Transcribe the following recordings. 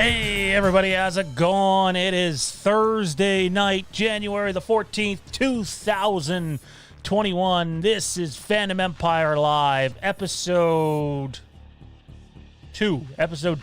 Hey everybody, how's it going? It is Thursday night, January the 14th, 2021. This is Fandom Empire Live, episode 2. Actually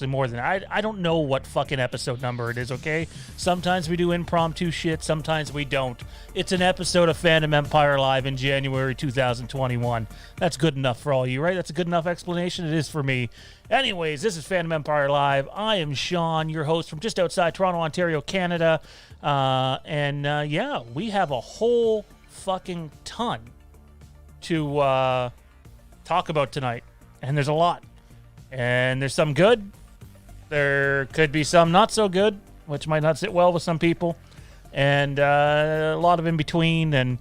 more than that. I don't know what fucking episode number it is, okay? Sometimes we do impromptu shit, sometimes we don't. It's an episode of Fandom Empire Live in January 2021. That's good enough for all you, right? That's a good enough explanation. It is for me. Anyways, this is Fandom Empire Live. I am Sean, your host from just outside Toronto, Ontario, Canada. We have a whole fucking ton to talk about tonight. And there's a lot. And there's some good. There could be some not so good, which might not sit well with some people. And a lot of in between. And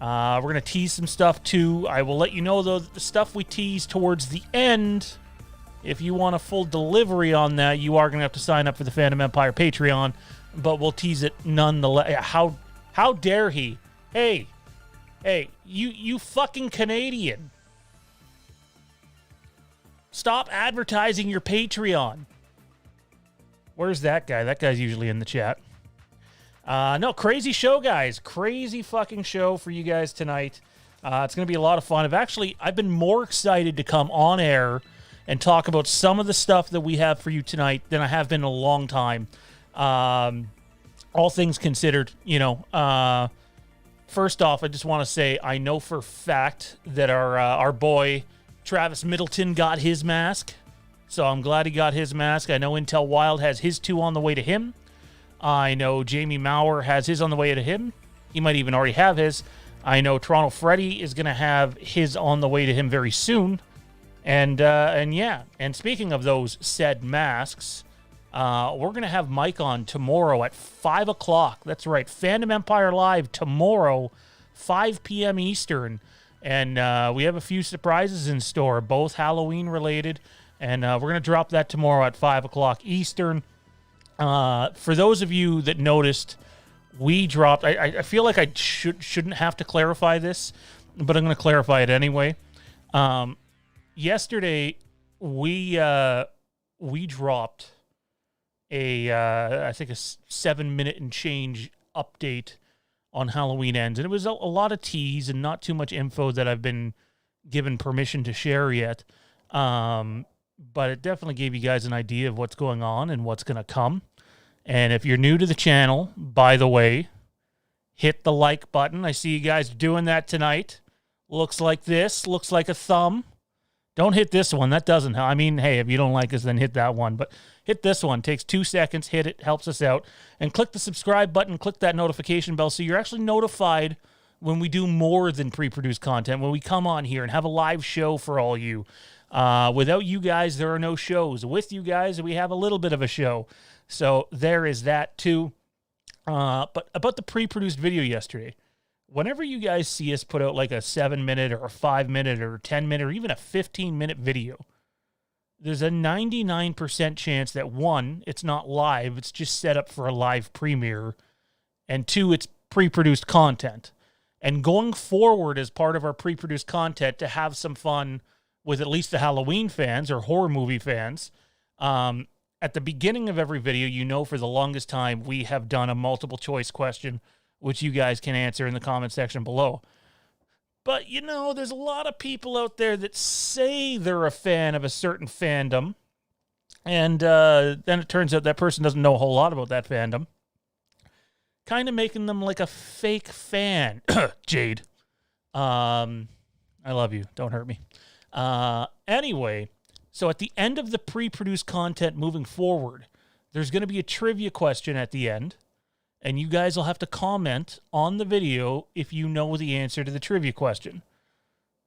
we're going to tease some stuff too. I will let you know, though, that the stuff we tease towards the end, if you want a full delivery on that, you are going to have to sign up for the Fandom Empire Patreon. But we'll tease it nonetheless. How dare he? Hey, you fucking Canadian. Stop advertising your Patreon. Where's that guy? That guy's usually in the chat. No, crazy show, guys. Crazy fucking show for you guys tonight. It's going to be a lot of fun. I've been more excited to come on air and talk about some of the stuff that we have for you tonight than I have been in a long time. All things considered, first off, I just want to say I know for a fact that our boy Travis Middleton got his mask, so I'm glad he got his mask. I know Intel Wild has his 2 on the way to him. I know Jamie Maurer has his on the way to him. He might even already have his. I know Toronto Freddy is going to have his on the way to him very soon. And speaking of those said masks, we're going to have Mike on tomorrow at 5 o'clock. That's right, Fandom Empire Live tomorrow, 5 p.m. Eastern. And we have a few surprises in store, both Halloween related. And we're going to drop that tomorrow at 5 o'clock Eastern. For those of you that noticed, we dropped... I feel like I shouldn't have to clarify this, but I'm going to clarify it anyway. Yesterday, we dropped I think a 7-minute and change update on Halloween Ends. And it was a lot of tease and not too much info that I've been given permission to share yet. But it definitely gave you guys an idea of what's going on and what's going to come. And if you're new to the channel, by the way, hit the like button. I see you guys doing that tonight. Looks like this. Looks like a thumb. Don't hit this one. That doesn't help. I mean, hey, if you don't like us, then hit that one. But hit this one. It takes 2 seconds. Hit it. Helps us out. And click the subscribe button. Click that notification bell so you're actually notified when we do more than pre-produced content, when we come on here and have a live show for all you. Without you guys, there are no shows. With you guys, we have a little bit of a show. So there is that too. But about the pre-produced video yesterday, whenever you guys see us put out like a 7-minute or a 5-minute or a 10-minute or even a 15-minute video, there's a 99% chance that 1, it's not live, it's just set up for a live premiere, and 2, it's pre-produced content. And going forward as part of our pre-produced content to have some fun with at least the Halloween fans or horror movie fans, at the beginning of every video, for the longest time, we have done a multiple choice question, which you guys can answer in the comment section below. But, there's a lot of people out there that say they're a fan of a certain fandom, and then it turns out that person doesn't know a whole lot about that fandom, kind of making them like a fake fan. Jade. I love you. Don't hurt me. Anyway, so at the end of the pre-produced content moving forward, there's going to be a trivia question at the end. And you guys will have to comment on the video if you know the answer to the trivia question.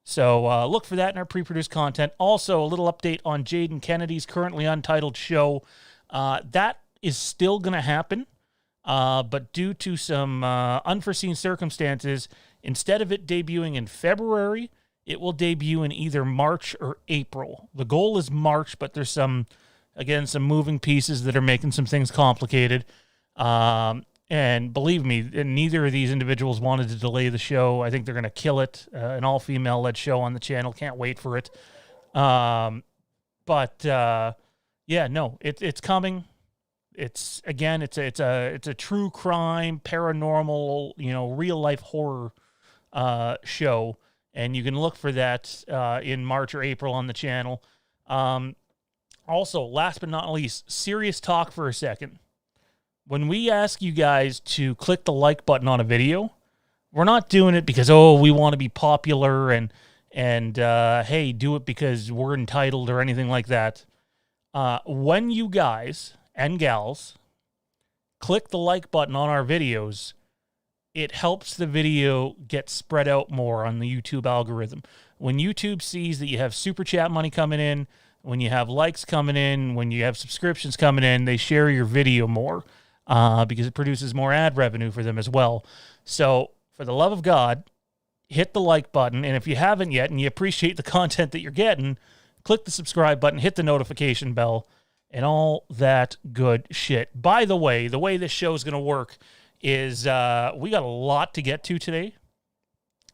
So look for that in our pre-produced content. Also, a little update on Jaden Kennedy's currently untitled show. That is still going to happen. But due to some unforeseen circumstances, instead of it debuting in February, it will debut in either March or April. The goal is March, but there's some moving pieces that are making some things complicated. And believe me, neither of these individuals wanted to delay the show. I think they're going to kill it. An all-female-led show on the channel. Can't wait for it. But Yeah, no, it's coming. It's again, it's a true crime, paranormal, real life horror show, and you can look for that in March or April on the channel. Also, last but not least, serious talk for a second. When we ask you guys to click the like button on a video, we're not doing it because we want to be popular and hey, do it because we're entitled or anything like that. When you guys and gals click the like button on our videos, it helps the video get spread out more on the YouTube algorithm. When YouTube sees that you have super chat money coming in, when you have likes coming in, when you have subscriptions coming in, they share your video more because it produces more ad revenue for them as well. So for the love of God, hit the like button. And if you haven't yet and you appreciate the content that you're getting, click the subscribe button, hit the notification bell, and all that good shit. By the way this show is going to work is we got a lot to get to today.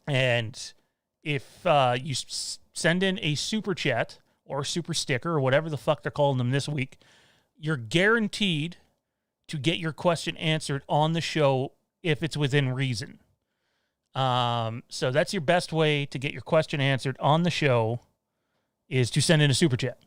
And if you send in a super chat or super sticker or whatever the fuck they're calling them this week, you're guaranteed to get your question answered on the show if it's within reason. So that's your best way to get your question answered on the show is to send in a super chat.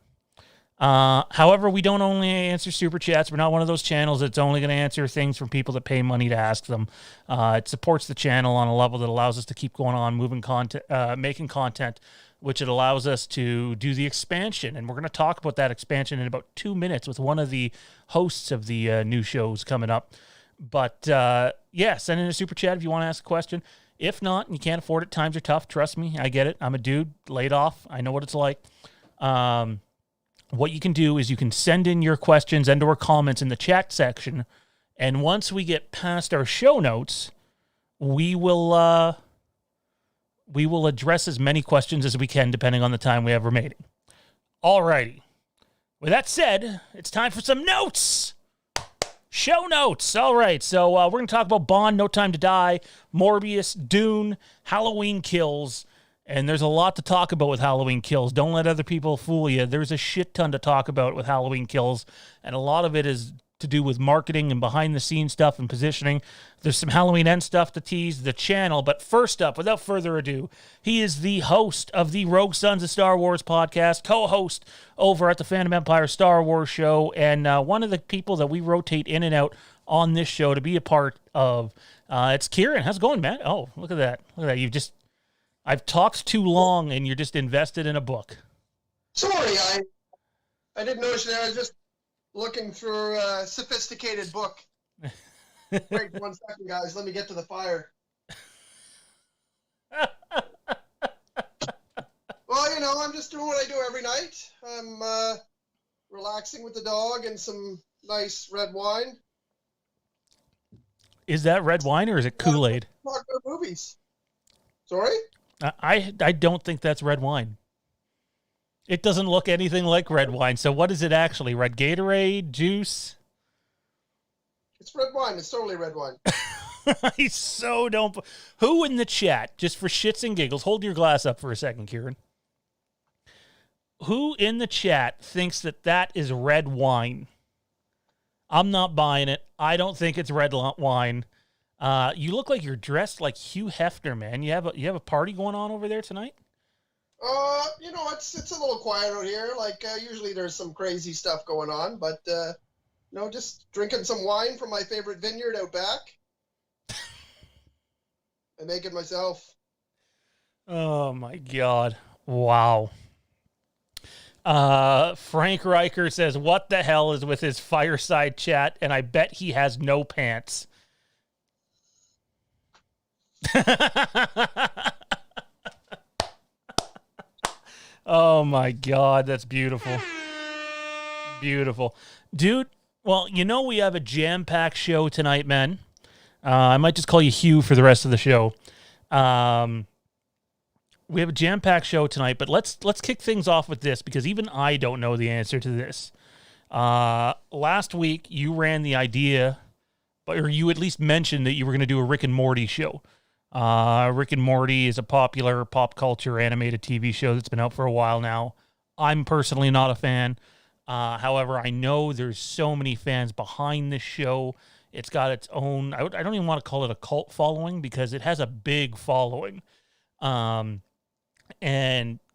However, we don't only answer super chats. We're not one of those channels that's only going to answer things from people that pay money to ask them. It supports the channel on a level that allows us to keep going on, moving content, making content, which it allows us to do the expansion. And we're going to talk about that expansion in about 2 minutes with one of the hosts of the new shows coming up. But send in a super chat if you want to ask a question. If not, and you can't afford it, times are tough. Trust me, I get it. I'm a dude, laid off. I know what it's like. What you can do is you can send in your questions and or comments in the chat section. And once we get past our show notes, we will address as many questions as we can, depending on the time we have remaining. Alrighty. With that said, it's time for some notes. Show notes. All right, so we're going to talk about Bond, No Time to Die, Morbius, Dune, Halloween Kills, and there's a lot to talk about with Halloween Kills. Don't let other people fool you. There's a shit ton to talk about with Halloween Kills, and a lot of it is to do with marketing and behind-the-scenes stuff and positioning. There's some Halloween End stuff to tease the channel, but first up, without further ado, he is the host of the Rogue Sons of Star Wars podcast, co-host over at the Fandom Empire Star Wars show, and one of the people that we rotate in and out on this show to be a part of. It's Kieran. How's it going, man? Oh, look at that. Look at that. I've talked too long, and you're just invested in a book. Sorry, I didn't notice that. I was just looking through a sophisticated book. Wait 1 second, guys. Let me get to the fire. Well, I'm just doing what I do every night. I'm relaxing with the dog and some nice red wine. Is that red wine or is it Kool-Aid? Talk about movies. Sorry? I don't think that's red wine. It doesn't look anything like red wine. So what is it actually? Red Gatorade? Juice? It's red wine. It's totally red wine. I so don't... Who in the chat, just for shits and giggles, hold your glass up for a second, Kieran. Who in the chat thinks that is red wine? I'm not buying it. I don't think it's red wine. You look like you're dressed like Hugh Hefner, man. You have a party going on over there tonight? It's a little quiet out here. Usually there's some crazy stuff going on, but just drinking some wine from my favorite vineyard out back. I make it myself. Oh my God. Wow. Frank Riker says, what the hell is with his fireside chat? And I bet he has no pants. Oh my God, that's beautiful. Beautiful. Dude, well, we have a jam-packed show tonight, man. I might just call you Hugh for the rest of the show. We have a jam-packed show tonight, but let's kick things off with this because even I don't know the answer to this. Last week, you ran the idea, or you at least mentioned that you were going to do a Rick and Morty show. Rick and Morty is a popular pop culture animated TV show that's been out for a while now. I'm personally not a fan. However, I know there's so many fans behind this show. It's got its own, I don't even want to call it a cult following because it has a big following. And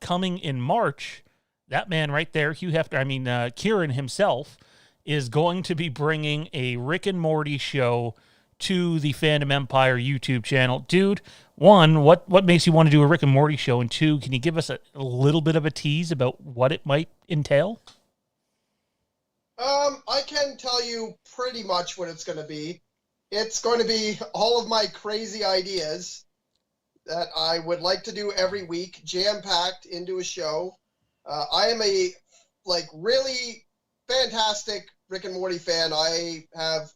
coming in March, that man right there, Kieran himself, is going to be bringing a Rick and Morty show to the Fandom Empire YouTube channel. Dude, one, what makes you want to do a Rick and Morty show? And two, can you give us a little bit of a tease about what it might entail? I can tell you pretty much what it's going to be. It's going to be all of my crazy ideas that I would like to do every week, jam-packed into a show. I am a really fantastic Rick and Morty fan. I have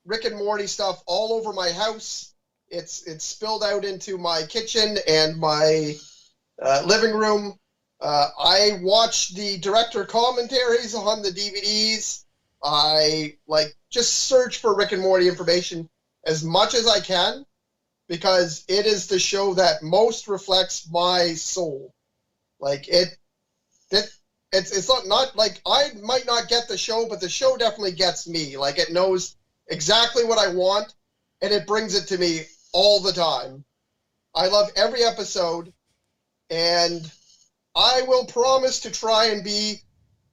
Rick and Morty stuff all over my house. It's spilled out into my kitchen and my living room. I watch the director commentaries on the DVDs. I just search for Rick and Morty information as much as I can because it is the show that most reflects my soul. It's not like I might not get the show, but the show definitely gets me. It knows exactly what I want, and it brings it to me all the time. I love every episode, and I will promise to try and be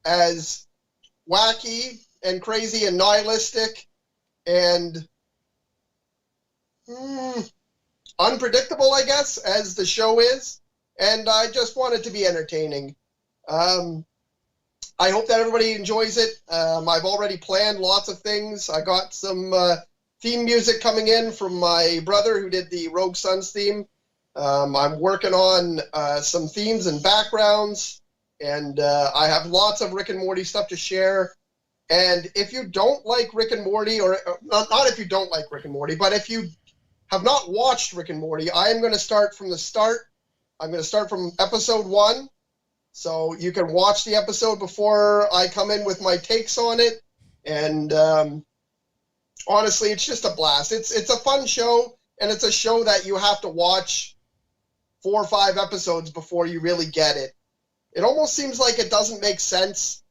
as wacky and crazy and nihilistic and unpredictable, I guess, as the show is. And I just want it to be entertaining. I hope that everybody enjoys it. I've already planned lots of things. I got some theme music coming in from my brother who did the Rogue Sons theme. I'm working on some themes and backgrounds, and I have lots of Rick and Morty stuff to share. And if you don't like Rick and Morty, or not if you don't like Rick and Morty, but if you have not watched Rick and Morty, I am going to start from the start. I'm going to start from episode 1. So you can watch the episode before I come in with my takes on it. And honestly, it's just a blast. It's a fun show, and it's a show that you have to watch 4 or 5 episodes before you really get it. It almost seems like it doesn't make sense,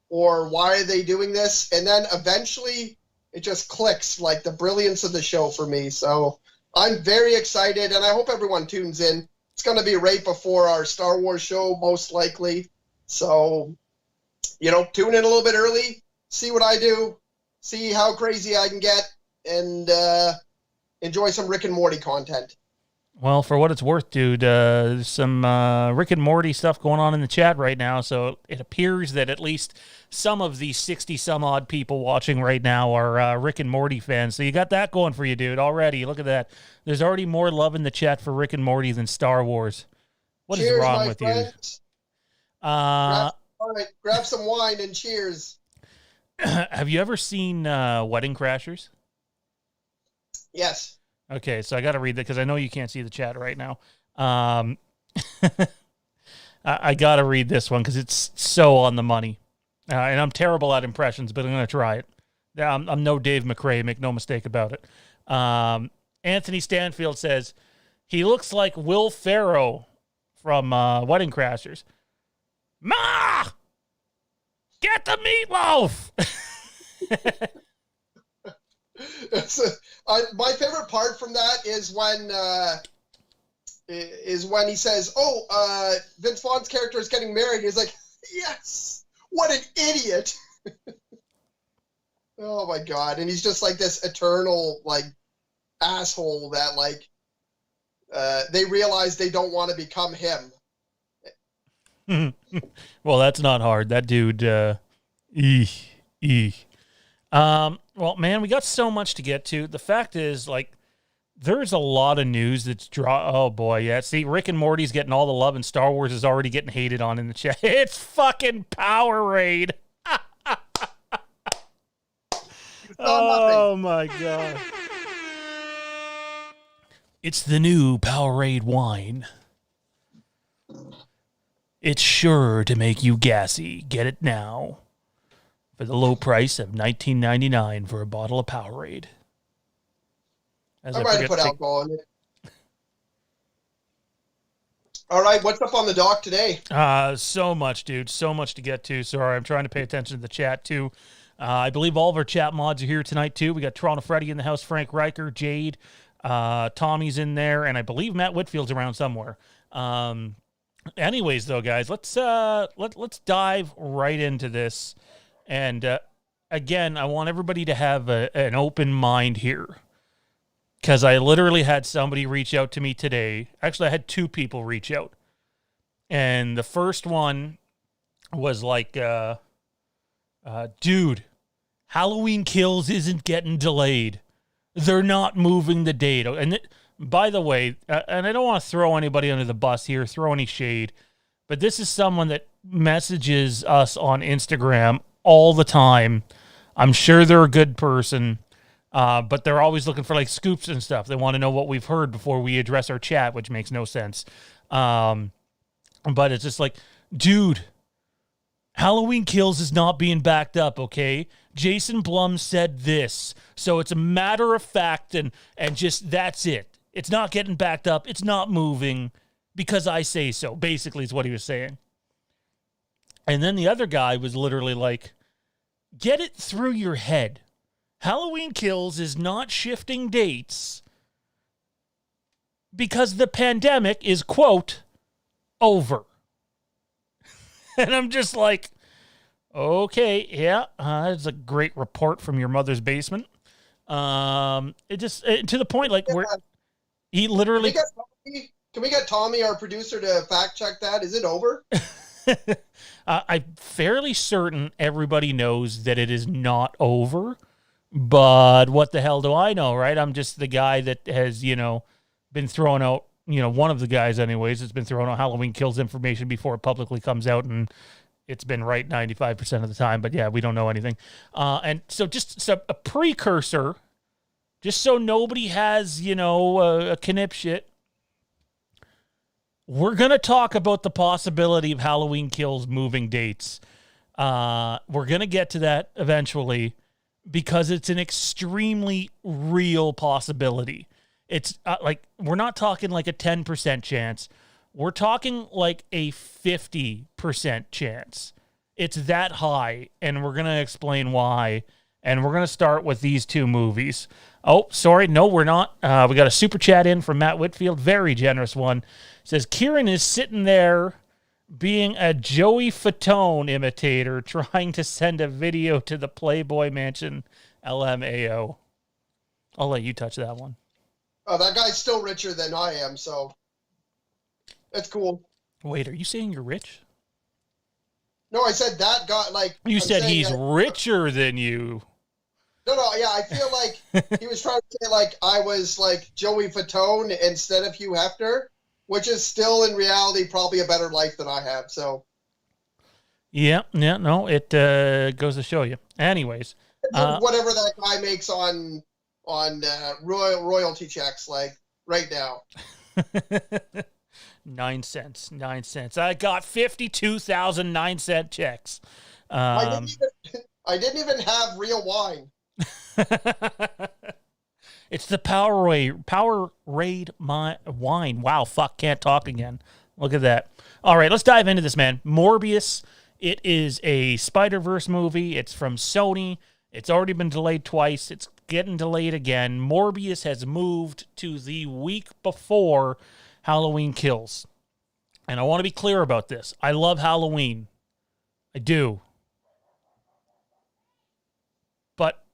or why are they doing this? And then eventually it just clicks, the brilliance of the show for me. So I'm very excited, and I hope everyone tunes in. It's going to be right before our Star Wars show, most likely. So, tune in a little bit early, see what I do, see how crazy I can get, and enjoy some Rick and Morty content. Well, for what it's worth, dude, there's some Rick and Morty stuff going on in the chat right now, so it appears that at least some of the 60-some-odd people watching right now are Rick and Morty fans. So you got that going for you, dude, already. Look at that. There's already more love in the chat for Rick and Morty than Star Wars. What is wrong with friends. you? Grab some wine and cheers. Have you ever seen Wedding Crashers? Yes. Okay, so I got to read that because I know you can't see the chat right now. I got to read this one because it's so on the money. And I'm terrible at impressions, but I'm going to try it. I'm no Dave McRae, make no mistake about it. Anthony Stanfield says, he looks like Will Ferrell from Wedding Crashers. Ma! Get the meatloaf! My favorite part from that is when he says, Vince Vaughn's character is getting married. He's like, yes, what an idiot. Oh my God. And he's just this eternal asshole that they realize they don't want to become him. Well, that's not hard. That dude, well, man, we got so much to get to. The fact is, there's a lot of news that's oh boy, yeah. See, Rick and Morty's getting all the love, and Star Wars is already getting hated on in the chat. It's fucking Powerade. Oh my God. It's the new Powerade wine. It's sure to make you gassy. Get it now. For the low price of $19.99 for a bottle of Powerade. I might have put alcohol in it. All right, what's up on the dock today? So much, dude. So much to get to. Sorry, I'm trying to pay attention to the chat, too. I believe all of our chat mods are here tonight, too. We got Toronto Freddy in the house, Frank Riker, Jade, Tommy's in there, and I believe Matt Whitfield's around somewhere. Anyways, though, guys, let's dive right into this. And, again, I want everybody to have an open mind here. Because I literally had somebody reach out to me today. Actually, I had two people reach out. And the first one was like, dude, Halloween Kills isn't getting delayed. They're not moving the date. And by the way, and I don't want to throw anybody under the bus here, throw any shade, but this is someone that messages us on Instagram all the time. I'm sure they're a good person. But they're always looking for like scoops and stuff. They want to know what we've heard before we address our chat, which makes no sense. But it's just like, dude, Halloween Kills is not being backed up, okay? Jason Blum said this, so it's a matter of fact, and just that's it. It's not getting backed up. It's not moving because I say so, basically is what he was saying. And then the other guy was literally like, get it through your head. Halloween Kills is not shifting dates because the pandemic is, quote, over. And I'm just like, okay, yeah, that's a great report from your mother's basement. It just, to the point, like, where he literally... Can we get Tommy, our producer, to fact check that? Is it over? I'm fairly certain everybody knows that it is not over. But what the hell do I know, right? I'm just the guy that has, been throwing out, one of the guys anyways, that's been throwing out Halloween Kills information before it publicly comes out, and it's been right 95% of the time. But yeah, we don't know anything. And so just a precursor, just so nobody has, a knip shit. We're going to talk about the possibility of Halloween Kills moving dates. We're going to get to that eventually, because it's an extremely real possibility. It's like, we're not talking like a 10% chance. We're talking like a 50% chance. It's that high, and we're going to explain why. And we're going to start with these two movies. Oh, sorry. No, we're not. We got a super chat in from Matt Whitfield. Very generous one. It says, Kieran is sitting there being a Joey Fatone imitator, trying to send a video to the Playboy Mansion LMAO. I'll let you touch that one. Oh, that guy's still richer than I am, so that's cool. Wait, are you saying you're rich? No, I said that guy, like... You said he's richer than you. No, yeah, I feel like he was trying to say, like, I was, like, Joey Fatone instead of Hugh Hefner, which is still, in reality, probably a better life than I have, so... Yeah, no, it goes to show you. Anyways. Whatever that guy makes on royalty checks, like, right now. 9 cents. I got 52,000 9-cent checks. I didn't even have real wine. It's the Powerade wine. Wow, can't talk again. Look at that. All right, let's dive into this, man. Morbius. It is a Spider-Verse movie. It's from Sony. It's already been delayed twice. It's getting delayed again. Morbius has moved to the week before Halloween Kills. And I want to be clear about this. I love Halloween. I do. But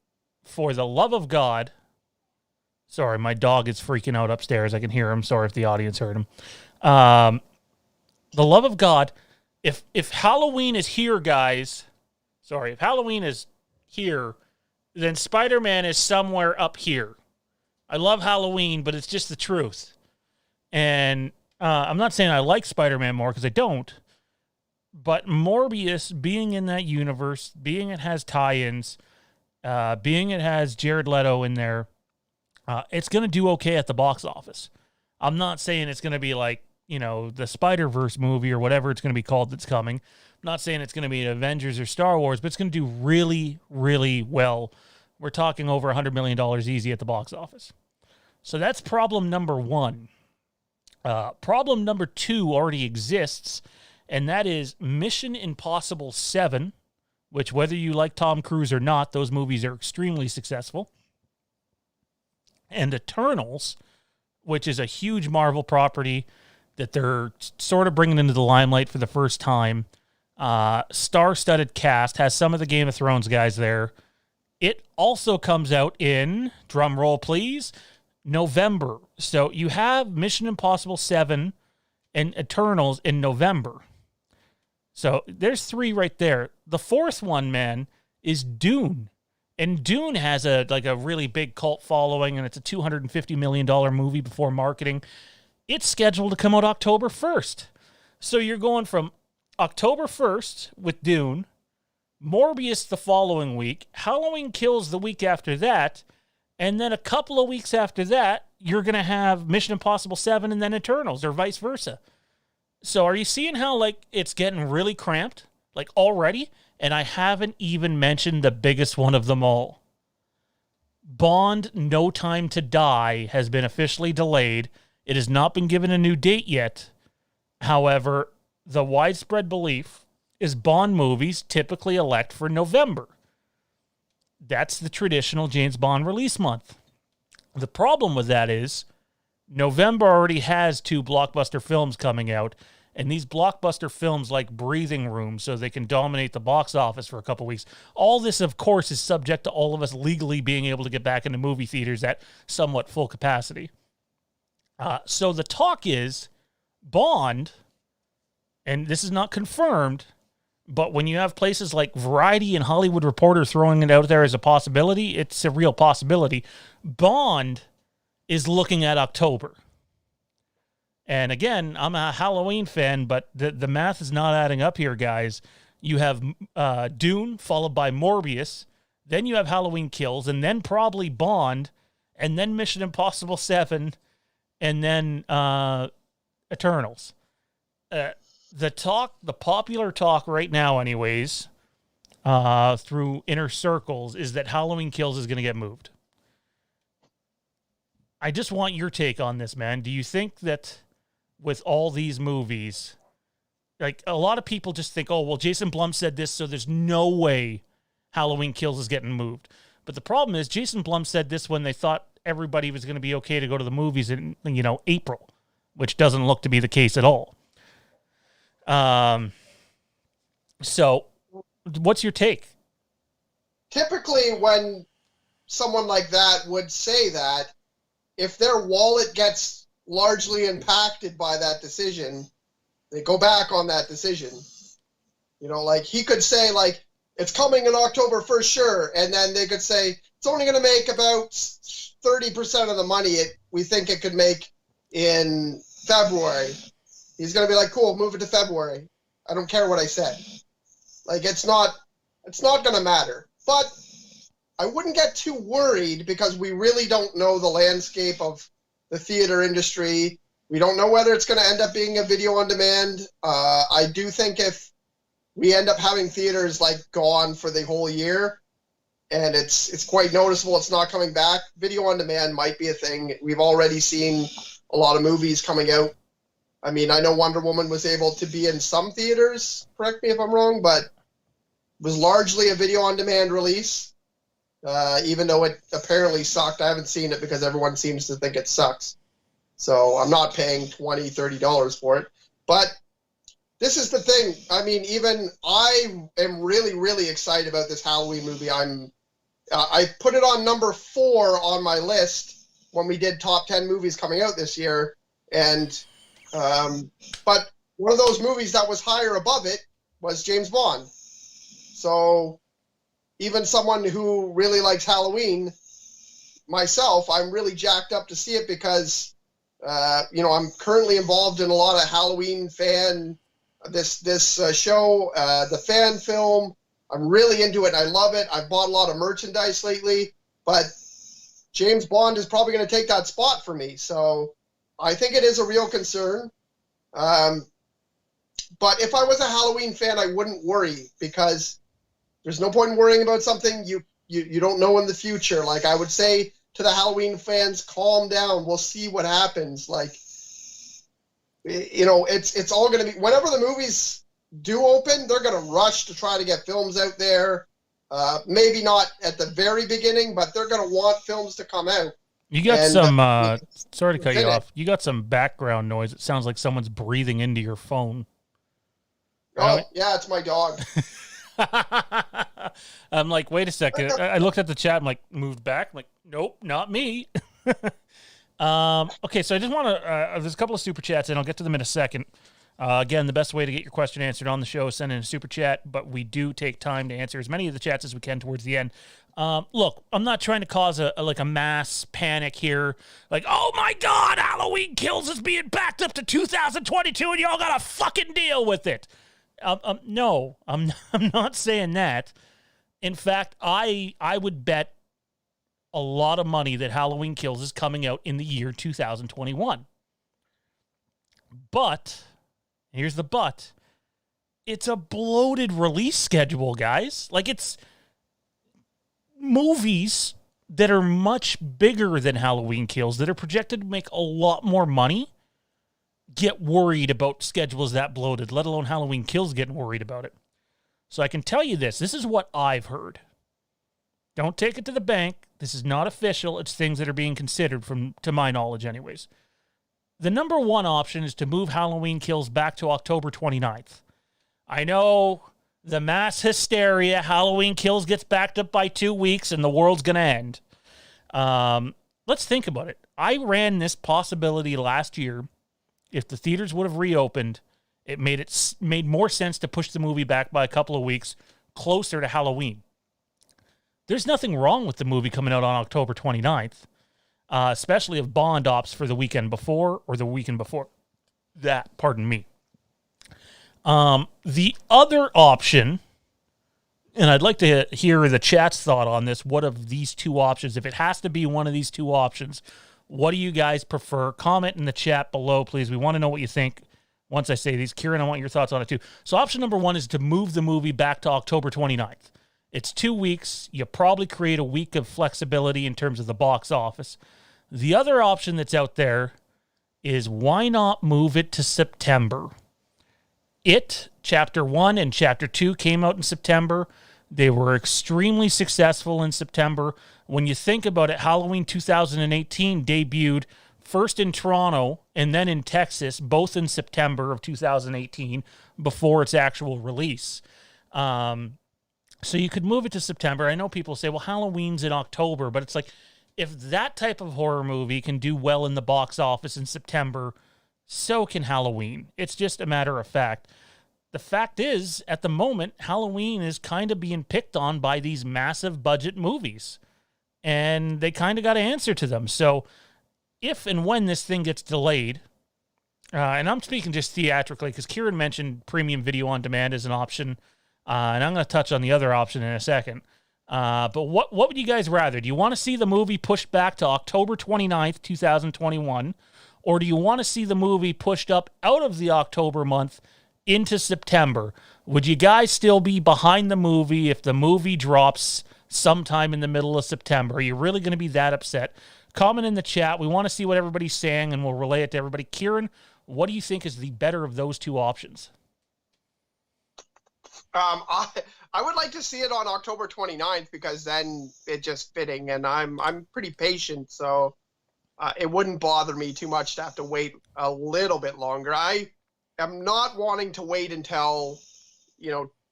for the love of God... Sorry, my dog is freaking out upstairs. I can hear him. Sorry if the audience heard him. The love of God, if Halloween is here, guys... Sorry, if Halloween is here, then Spider-Man is somewhere up here. I love Halloween, but it's just the truth. And I'm not saying I like Spider-Man more, because I don't. But Morbius, being in that universe, being it has tie-ins, being it has Jared Leto in there, it's going to do okay at the box office. I'm not saying it's going to be like, the Spider-Verse movie or whatever it's going to be called that's coming. I'm not saying it's going to be Avengers or Star Wars, but it's going to do really, really well. We're talking over $100 million easy at the box office. So that's problem number one. Problem number 2 already exists, and that is Mission Impossible 7, which, whether you like Tom Cruise or not, those movies are extremely successful. And Eternals, which is a huge Marvel property that they're sort of bringing into the limelight for the first time. Star-studded cast, has some of the Game of Thrones guys there. It also comes out in, drum roll please, November. So you have Mission Impossible 7 and Eternals in November. So there's 3 right there. The 4th one, man, is Dune. And Dune has a really big cult following, and it's a $250 million movie before marketing. It's scheduled to come out October 1st. So you're going from October 1st with Dune, Morbius the following week, Halloween Kills the week after that, and then a couple of weeks after that, you're going to have Mission Impossible 7 and then Eternals, or vice versa. So are you seeing how, it's getting really cramped, already? And I haven't even mentioned the biggest one of them all. Bond: No Time to Die has been officially delayed. It has not been given a new date yet. However, the widespread belief is Bond movies typically elect for November. That's the traditional James Bond release month. The problem with that is November already has 2 blockbuster films coming out, and these blockbuster films like breathing room so they can dominate the box office for a couple weeks. All this, of course, is subject to all of us legally being able to get back into movie theaters at somewhat full capacity. So the talk is Bond, and this is not confirmed, but when you have places like Variety and Hollywood Reporter throwing it out there as a possibility, it's a real possibility. Bond is looking at October. And again, I'm a Halloween fan, but the math is not adding up here, guys. You have Dune, followed by Morbius. Then you have Halloween Kills, and then probably Bond, and then Mission Impossible 7, and then Eternals. The popular talk right now anyways, through inner circles, is that Halloween Kills is going to get moved. I just want your take on this, man. Do you think that with all these movies, a lot of people just think, oh, well, Jason Blum said this, so there's no way Halloween Kills is getting moved. But the problem is Jason Blum said this when they thought everybody was going to be okay to go to the movies in, April, which doesn't look to be the case at all. So what's your take? Typically when someone like that would say that, if their wallet gets largely impacted by that decision, they go back on that decision. He could say, it's coming in October for sure, and then they could say, it's only going to make about 30% of the money we think it could make in February. He's going to be like, cool, move it to February. I don't care what I said. It's not going to matter. But I wouldn't get too worried because we really don't know the landscape of the theater industry. We don't know whether it's going to end up being a video on demand. I do think if we end up having theaters gone for the whole year and it's quite noticeable it's not coming back, video on demand might be a thing. We've already seen a lot of movies coming out. I mean, I know Wonder Woman was able to be in some theaters, correct me if I'm wrong, but was largely a video on demand release. Even though it apparently sucked. I haven't seen it because everyone seems to think it sucks. So I'm not paying $20, $30 for it. But this is the thing. I mean, even I am really, really excited about this Halloween movie. I put it on number 4 on my list when we did top 10 movies coming out this year. And but one of those movies that was higher above it was James Bond. So even someone who really likes Halloween, myself, I'm really jacked up to see it because, I'm currently involved in a lot of Halloween fan, this show, the fan film. I'm really into it. I love it. I've bought a lot of merchandise lately, but James Bond is probably going to take that spot for me. So I think it is a real concern. But if I was a Halloween fan, I wouldn't worry because there's no point in worrying about something you don't know in the future. I would say to the Halloween fans, calm down. We'll see what happens. it's all going to be, whenever the movies do open, they're going to rush to try to get films out there. Maybe not at the very beginning, but they're going to want films to come out. You got some, sorry to cut you off. You got some background noise. It sounds like someone's breathing into your phone. Oh, yeah, it's my dog. I'm like, wait a second. I looked at the chat. I'm like, moved back. I'm like, nope, not me. Okay, so I just want to, there's a couple of super chats, and I'll get to them in a second. Again, the best way to get your question answered on the show is send in a super chat, but we do take time to answer as many of the chats as we can towards the end. Look, I'm not trying to cause a mass panic here. Like, oh my God, Halloween Kills is being backed up to 2022 and y'all got to fucking deal with it. No, I'm not saying that. In fact, I would bet a lot of money that Halloween Kills is coming out in the year 2021. But, here's the but, it's a bloated release schedule, guys. Like, it's movies that are much bigger than Halloween Kills that are projected to make a lot more money get worried about schedules that bloated, let alone Halloween Kills getting worried about it. So I can tell you this is what I've heard. Don't take it to the bank. This is not official. It's things that are being considered to my knowledge anyways. The number one option is to move Halloween Kills back to October 29th. I know the mass hysteria, Halloween Kills gets backed up by 2 weeks and the world's going to end. Let's think about it. I ran this possibility last year. If the theaters would have reopened, it made more sense to push the movie back by a couple of weeks closer to Halloween. There's nothing wrong with the movie coming out on October 29th, especially if Bond opts for the weekend before or the weekend before that, pardon me. The other option, and I'd like to hear the chat's thought on this, what of these two options, if it has to be one of these two options, what do you guys prefer? Comment in the chat below, please. We want to know what you think once I say these. Kieran, I want your thoughts on it too. So option number one is to move the movie back to October 29th. It's 2 weeks. You probably create a week of flexibility in terms of the box office. The other option that's out there is why not move it to September? It, Chapter 1 and Chapter 2 came out in September. They were extremely successful in September. When you think about it, Halloween 2018 debuted first in Toronto and then in Texas, both in September of 2018, before its actual release. So you could move it to September. I know people say, well, Halloween's in October, but it's like, if that type of horror movie can do well in the box office in September, so can Halloween. It's just a matter of fact. The fact is, at the moment, Halloween is kind of being picked on by these massive budget movies. And they kind of got to answer to them. So if and when this thing gets delayed, and I'm speaking just theatrically because Kieran mentioned premium video on demand as an option, and I'm going to touch on the other option in a second. But what would you guys rather? Do you want to see the movie pushed back to October 29th, 2021? Or do you want to see the movie pushed up out of the October month into September? Would you guys still be behind the movie if the movie drops sometime in the middle of September? Are you really going to be that upset? Comment in the chat. We want to see what everybody's saying, and we'll relay it to everybody. Kieran, what do you think is the better of those two options? I would like to see it on October 29th because then it's just fitting, and I'm pretty patient, so it wouldn't bother me too much to have to wait a little bit longer. I am not wanting to wait until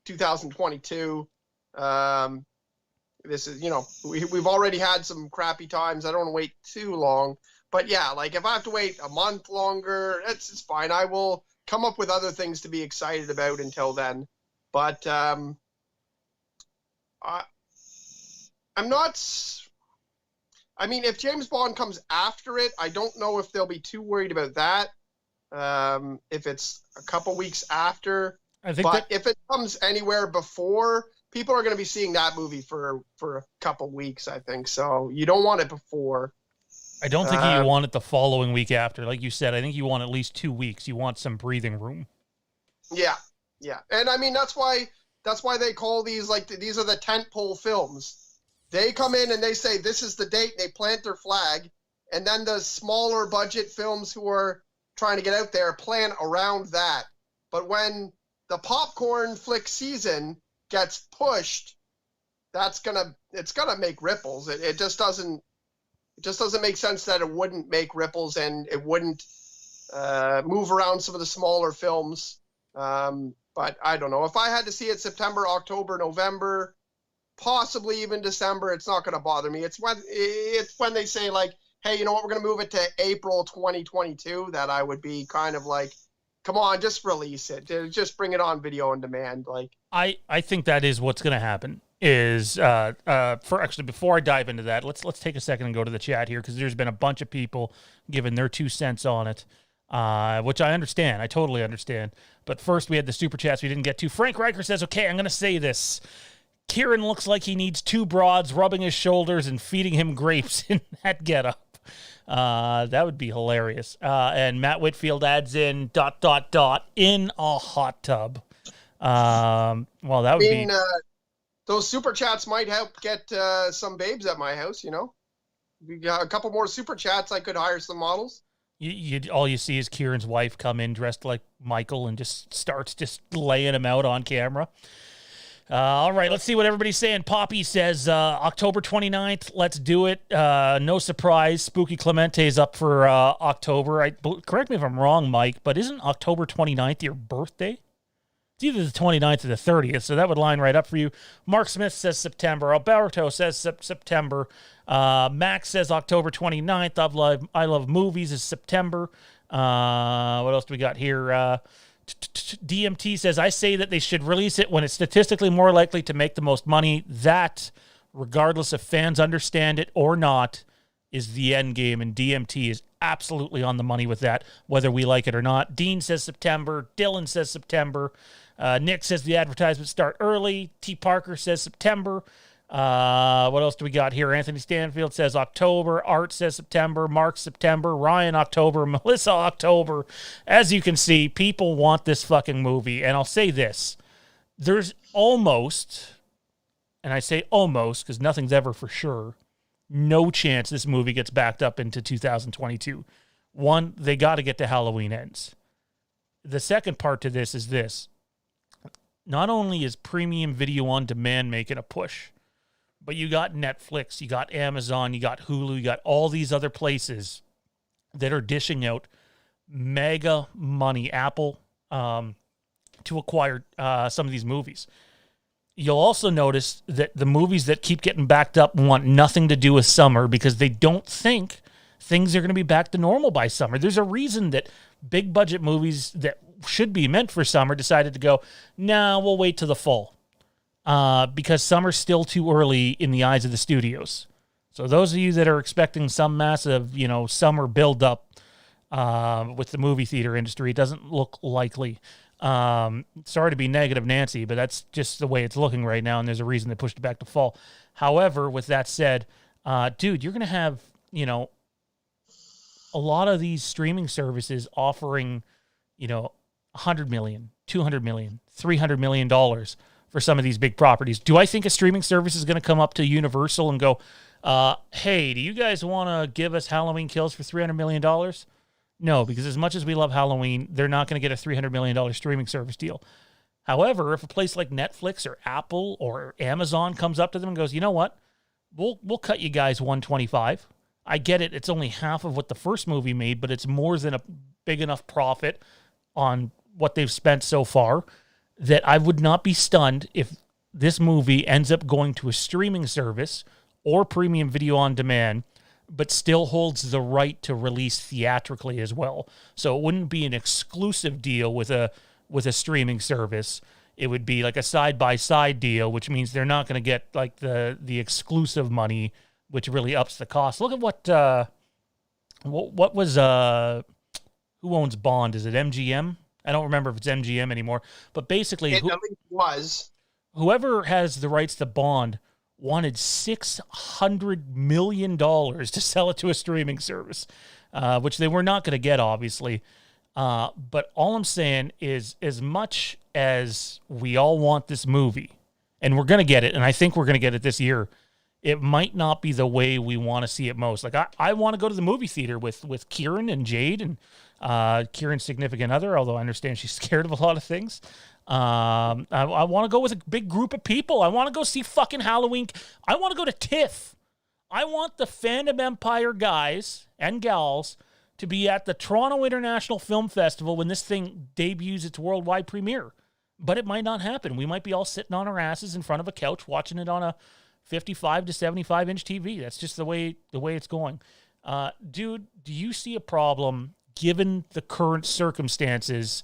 2022. This is, we've already had some crappy times. I don't want to wait too long. But yeah, like if I have to wait a month longer, it's fine. I will come up with other things to be excited about until then. But I'm not. I mean, if James Bond comes after it, I don't know if they'll be too worried about that. If it's a couple weeks after. If it comes anywhere before, people are going to be seeing that movie for a couple weeks, I think. So you don't want it before. I don't think you want it the following week after. Like you said, I think you want at least 2 weeks. You want some breathing room. Yeah. And I mean, that's why they call these, like, these are the tentpole films. They come in and they say, this is the date. They plant their flag. And then the smaller budget films who are trying to get out there, plan around that. But when the popcorn flick season gets pushed, it's gonna make ripples. It just doesn't make sense that it wouldn't make ripples and it wouldn't move around some of the smaller films. But I don't know. If I had to see it September, October, November, possibly even December, it's not going to bother me. It's when they say like, hey, you know what, we're going to move it to April 2022, that I would be kind of like, come on, just release it. Just bring it on video on demand. Like, I think that is what's going to happen. Is before I dive into that, let's take a second and go to the chat here, because there's been a bunch of people giving their 2 cents on it, which I understand. I totally understand. But first, we had the super chats we didn't get to. Frank Riker says, okay, I'm going to say this. Kieran looks like he needs 2 broads rubbing his shoulders and feeding him grapes in that getup. That would be hilarious. And Matt Whitfield adds in ... in a hot tub. Well, that would be... those super chats might help get some babes at my house, you know? We got a couple more super chats, I could hire some models. All you see is Kieran's wife come in dressed like Michael and just starts just laying him out on camera. All right, let's see what everybody's saying. Poppy says October 29th, let's do it. No surprise, Spooky Clemente's up for October. Correct me if I'm wrong, Mike, but isn't October 29th your birthday? It's either the 29th or the 30th, so that would line right up for you. Mark Smith says September. Alberto says September. Max says October 29th. I Love Movies is September. What else do we got here? DMT says, I say that they should release it when it's statistically more likely to make the most money. That, regardless if fans understand it or not, is the end game, and DMT is absolutely on the money with that, whether we like it or not. Dean says September. Dylan says September. Nick says the advertisements start early. T. Parker says September. What else do we got here? Anthony Stanfield says October. Art says September. Mark September. Ryan October. Melissa October. As you can see, people want this fucking movie. And I'll say this. There's almost, and I say almost because nothing's ever for sure, no chance this movie gets backed up into 2022. One, they got to get to Halloween Ends. The second part to this is this. Not only is premium video on demand making a push, but you got Netflix, you got Amazon, you got Hulu, you got all these other places that are dishing out mega money, Apple, to acquire some of these movies. You'll also notice that the movies that keep getting backed up want nothing to do with summer because they don't think things are going to be back to normal by summer. There's a reason that big budget movies that should be meant for summer decided to go, nah, we'll wait till the fall. Because summer's still too early in the eyes of the studios. So those of you that are expecting some massive, summer build-up with the movie theater industry, it doesn't look likely. Sorry to be negative, Nancy, but that's just the way it's looking right now, and there's a reason they pushed it back to fall. However, with that said, dude, you're going to have, a lot of these streaming services offering, $100 million, $200 million, $300 million for some of these big properties. Do I think a streaming service is going to come up to Universal and go, hey, do you guys want to give us Halloween Kills for $300 million? No, because as much as we love Halloween, they're not going to get a $300 million streaming service deal. However, if a place like Netflix or Apple or Amazon comes up to them and goes, you know what, we'll cut you guys $125. I get it. It's only half of what the first movie made, but it's more than a big enough profit on what they've spent so far that I would not be stunned if this movie ends up going to a streaming service or premium video on demand, but still holds the right to release theatrically as well. So it wouldn't be an exclusive deal with a streaming service. It would be like a side-by-side deal, which means they're not going to get like the exclusive money, which really ups the cost. Look at what was who owns Bond? Is it MGM? I don't remember if it's MGM anymore. But basically, it was. Whoever has the rights to Bond wanted $600 million to sell it to a streaming service, which they were not going to get, obviously. But all I'm saying is, as much as we all want this movie, and we're going to get it, and I think we're going to get it this year, it might not be the way we want to see it most. Like I want to go to the movie theater with Kieran and Jade and Kieran's significant other, although I understand she's scared of a lot of things. I want to go with a big group of people. I want to go see fucking Halloween. I want to go to TIFF. I want the Fandom Empire guys and gals to be at the Toronto International Film Festival when this thing debuts its worldwide premiere. But it might not happen. We might be all sitting on our asses in front of a couch watching it on a 55 to 75 inch TV. That's just the way it's going. Dude, do you see a problem given the current circumstances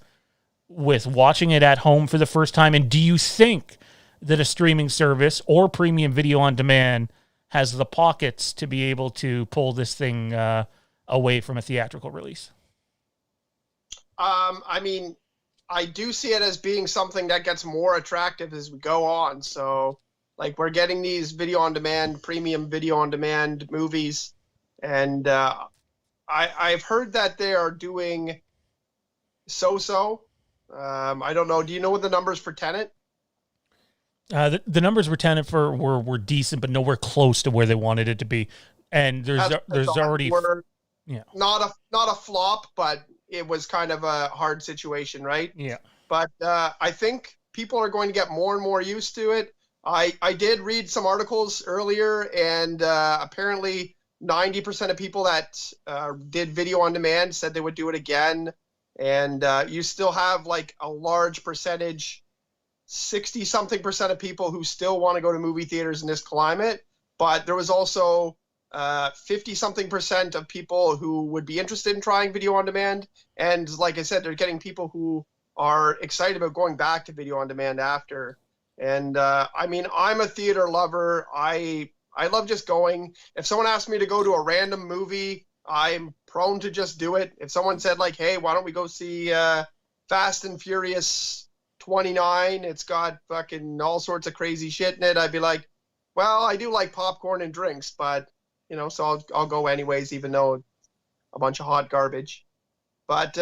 with watching it at home for the first time? And do you think that a streaming service or premium video on demand has the pockets to be able to pull this thing away from a theatrical release? I mean, I do see it as being something that gets more attractive as we go on. So, like, we're getting these video on demand, premium video on demand movies, and I've heard that they are doing so-so. I don't know. Do you know what the numbers for Tenet? The numbers for Tenet were decent, but nowhere close to where they wanted it to be. And there's already not a flop, but it was kind of a hard situation, right? Yeah. But I think people are going to get more and more used to it. I did read some articles earlier, and apparently 90% of people that did video on demand said they would do it again. And you still have like a large percentage, 60-something% of people who still want to go to movie theaters in this climate. But there was also 50-something% of people who would be interested in trying video on demand. And like I said, they're getting people who are excited about going back to video on demand after. And I mean, I'm a theater lover. I love just going. If someone asked me to go to a random movie, I'm prone to just do it. If someone said like, hey, why don't we go see Fast and Furious 29? It's got fucking all sorts of crazy shit in it. I'd be like, well, I do like popcorn and drinks, but you know, so I'll go anyways, even though it's a bunch of hot garbage. But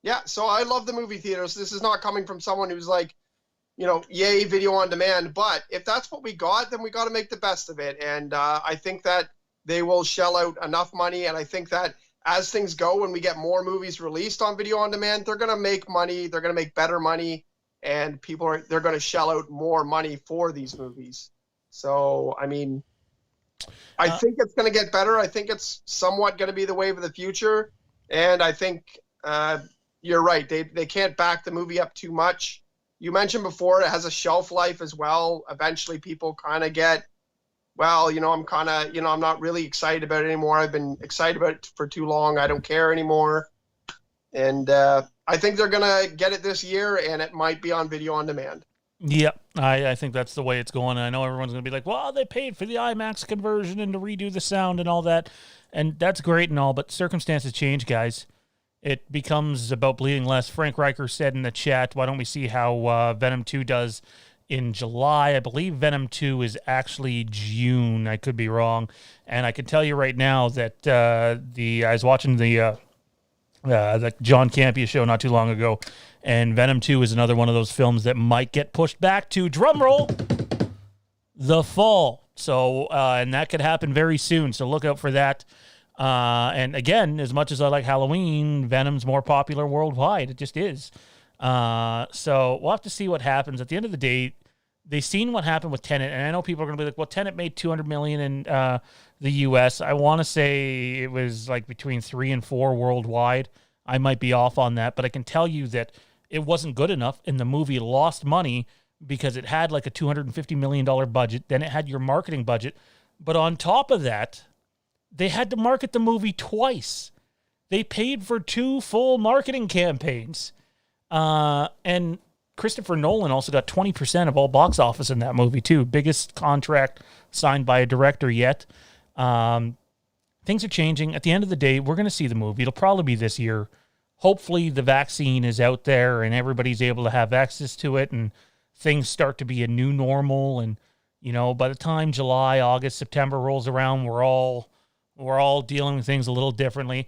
yeah, so I love the movie theaters. This is not coming from someone who's like, you know, yay, video on demand. But if that's what we got, then we got to make the best of it. And I think that they will shell out enough money. And I think that as things go, when we get more movies released on video on demand, they're going to make money. They're going to make better money. And they're going to shell out more money for these movies. So, I mean, I think it's going to get better. I think it's somewhat going to be the wave of the future. And I think you're right. They can't back the movie up too much. You mentioned before it has a shelf life as well. Eventually people kind of get, well, you know, I'm not really excited about it anymore. I've been excited about it for too long. I don't care anymore. And I think they're going to get it this year, and it might be on video on demand. Yep, I think that's the way it's going. I know everyone's going to be like, well, they paid for the IMAX conversion and to redo the sound and all that. And that's great and all, but circumstances change, guys. It becomes about bleeding less. Frank Riker said in the chat, why don't we see how Venom 2 does in July? I believe Venom 2 is actually June. I could be wrong. And I can tell you right now that I was watching the John Campia show not too long ago, and Venom 2 is another one of those films that might get pushed back to, drumroll, the fall. So, and that could happen very soon. So look out for that. And again, as much as I like Halloween, Venom's more popular worldwide. It just is. So we'll have to see what happens. At the end of the day, they've seen what happened with Tenet, and I know people are going to be like, well, Tenet made $200 million in the U.S. I want to say it was like between 3 and 4 worldwide. I might be off on that, but I can tell you that it wasn't good enough, and the movie lost money because it had like a $250 million budget. Then it had your marketing budget. But on top of that, they had to market the movie twice. They paid for 2 full marketing campaigns. And Christopher Nolan also got 20% of all box office in that movie, too. Biggest contract signed by a director yet. Things are changing. At the end of the day, we're going to see the movie. It'll probably be this year. Hopefully the vaccine is out there and everybody's able to have access to it and things start to be a new normal. And, you know, by the time July, August, September rolls around, we're all dealing with things a little differently.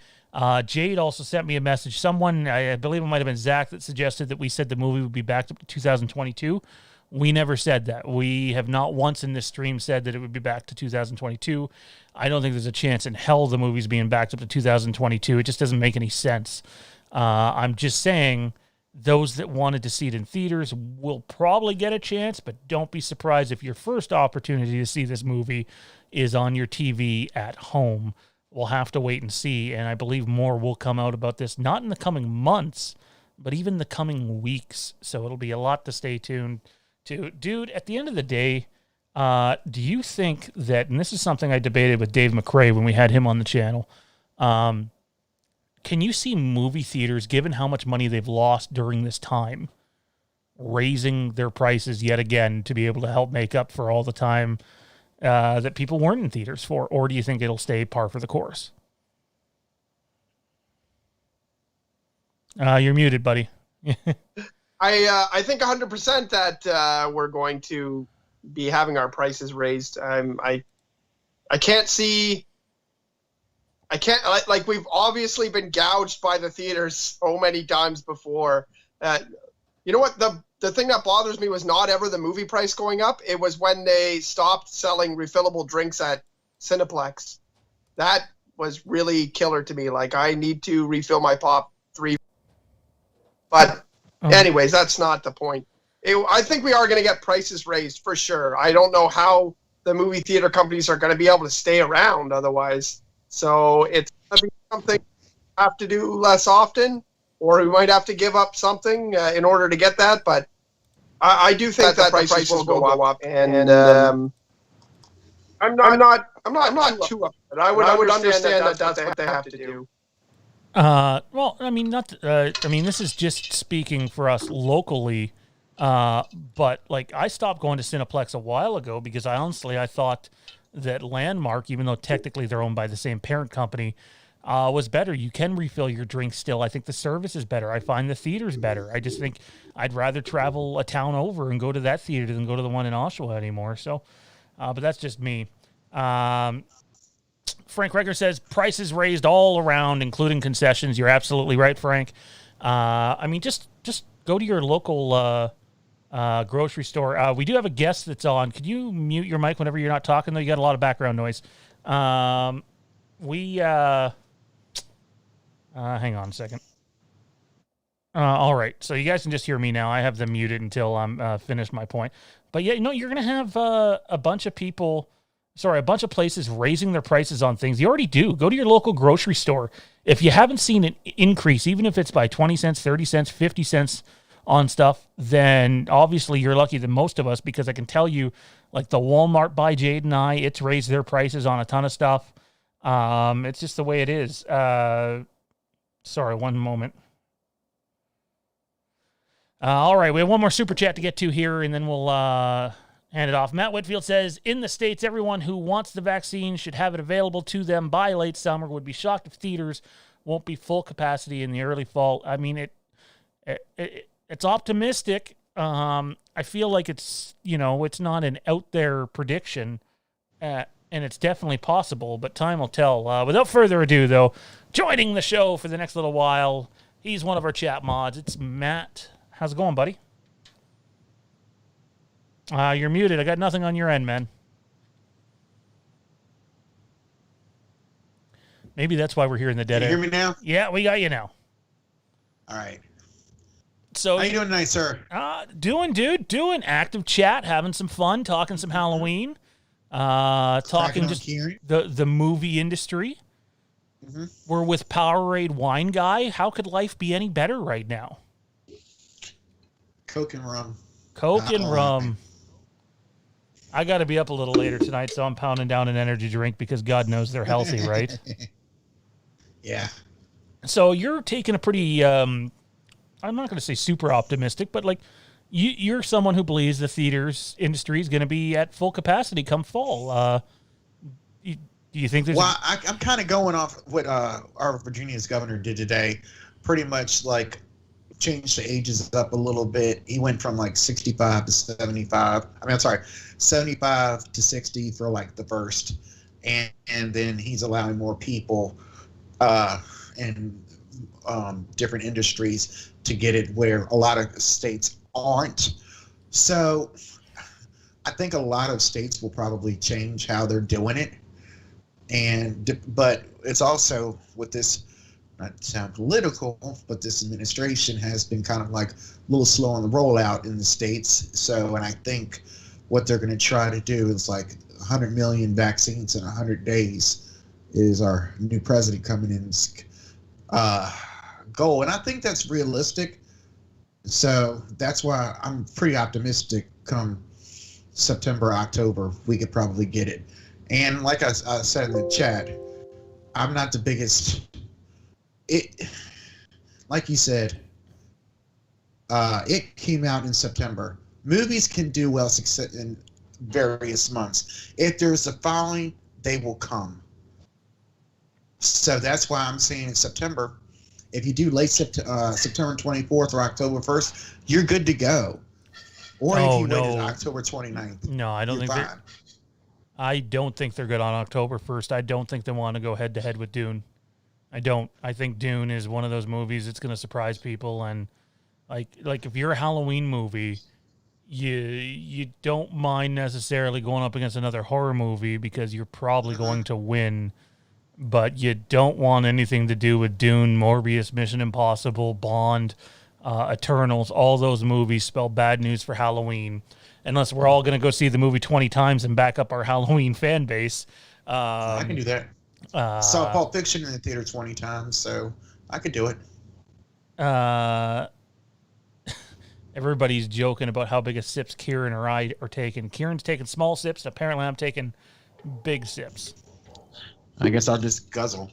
Jade also sent me a message. Someone, I believe it might have been Zach, that suggested that we said the movie would be back to 2022. We never said that. We have not once in this stream said that it would be back to 2022. I don't think there's a chance in hell the movie's being backed up to 2022. It just doesn't make any sense. I'm just saying those that wanted to see it in theaters will probably get a chance, but don't be surprised if your first opportunity to see this movie is on your TV at home. We'll have to wait and see, and I believe more will come out about this, not in the coming months, but even the coming weeks. So it'll be a lot to stay tuned to. Dude, at the end of the day, do you think that, and this is something I debated with Dave McRae when we had him on the channel, can you see movie theaters, given how much money they've lost during this time, raising their prices yet again to be able to help make up for all the time that people weren't in theaters for? Or do you think it'll stay par for the course? You're muted, buddy. I think 100% that we're going to be having our prices raised. I can't see. I can't, like, we've obviously been gouged by the theaters so many times before. You know what? The thing that bothers me was not ever the movie price going up. It was when they stopped selling refillable drinks at Cineplex. That was really killer to me. Like, I need to refill my pop 3. But anyways, that's not the point. I think we are going to get prices raised for sure. I don't know how the movie theater companies are going to be able to stay around otherwise. So it's going to be something we have to do less often, or we might have to give up something in order to get that. But I do think that the prices will go up. And I'm not too upset. I would understand that that's what they have to do. Well, I mean, this is just speaking for us locally. But like, I stopped going to Cineplex a while ago because I thought that Landmark, even though technically they're owned by the same parent company, was better. You can refill your drinks still. I think the service is better. I find the theaters better. I just think I'd rather travel a town over and go to that theater than go to the one in Oshawa anymore. So, but that's just me. Frank Recker says prices raised all around, including concessions. You're absolutely right, Frank. I mean, just go to your local grocery store. We do have a guest that's on. Could you mute your mic whenever you're not talking, though? You got a lot of background noise. Hang on a second. All right. So you guys can just hear me now. I have them muted until I'm finished my point. But yeah, you're going to have a bunch of places raising their prices on things. You already do. Go to your local grocery store. If you haven't seen an increase, even if it's by 20 cents, 30 cents, 50 cents on stuff, then obviously you're lucky than most of us, because I can tell you, like the Walmart by Jade and I, it's raised their prices on a ton of stuff. It's just the way it is. Sorry, one moment. All right, we have one more super chat to get to here, and then we'll hand it off. Matt Whitfield says, in the States, everyone who wants the vaccine should have it available to them by late summer. Would be shocked if theaters won't be full capacity in the early fall. I mean, it's optimistic. I feel like it's not an out there prediction, and it's definitely possible, but time will tell. Without further ado, though, joining the show for the next little while, he's one of our chat mods. It's Matt. How's it going, buddy? You're muted. I got nothing on your end, man. Maybe that's why we're here in the dead Can you air. hear me now? Yeah, we got you now. All right. So how you doing tonight, sir? Doing active chat, having some fun, talking some Halloween, talking just the movie industry. Mm-hmm. We're with Powerade Wine Guy. How could life be any better right now? Coke and rum. Rum. I got to be up a little later tonight, so I'm pounding down an energy drink because God knows they're healthy, right? Yeah. So you're taking a pretty, I'm not going to say super optimistic, but like you're someone who believes the theaters industry is going to be at full capacity come fall. Do you think there's... Well, I'm kind of going off what our Virginia's governor did today. Pretty much like changed the ages up a little bit. He went from like 65 to 75. 75 to 60 for like the first. And then he's allowing more people in different industries to get it where a lot of states aren't. So I think a lot of states will probably change how they're doing it. But it's also with this, not to sound political, but this administration has been kind of like a little slow on the rollout in the states. So, and I think what they're going to try to do is like 100 million vaccines in 100 days is our new president coming in's goal. And I think that's realistic. So that's why I'm pretty optimistic come September, October, we could probably get it. And like I said in the chat, I'm not the biggest. Like you said, it came out in September. Movies can do well in various months. If there's a following, they will come. So that's why I'm saying in September, if you do late September 24th or October 1st, you're good to go. Or if you wait until October 29th. No, I don't think fine. I don't think they're good on October 1st. I don't think they want to go head to head with Dune. I don't. I think Dune is one of those movies that's going to surprise people. And like if you're a Halloween movie, you don't mind necessarily going up against another horror movie because you're probably going to win. But you don't want anything to do with Dune, Morbius, Mission Impossible, Bond, Eternals. All those movies spell bad news for Halloween. Unless we're all going to go see the movie 20 times and back up our Halloween fan base. I can do that. Saw Pulp Fiction in the theater 20 times, so I could do it. Everybody's joking about how big of sips Kieran or I are taking. Kieran's taking small sips, and apparently I'm taking big sips. I guess I'll just guzzle.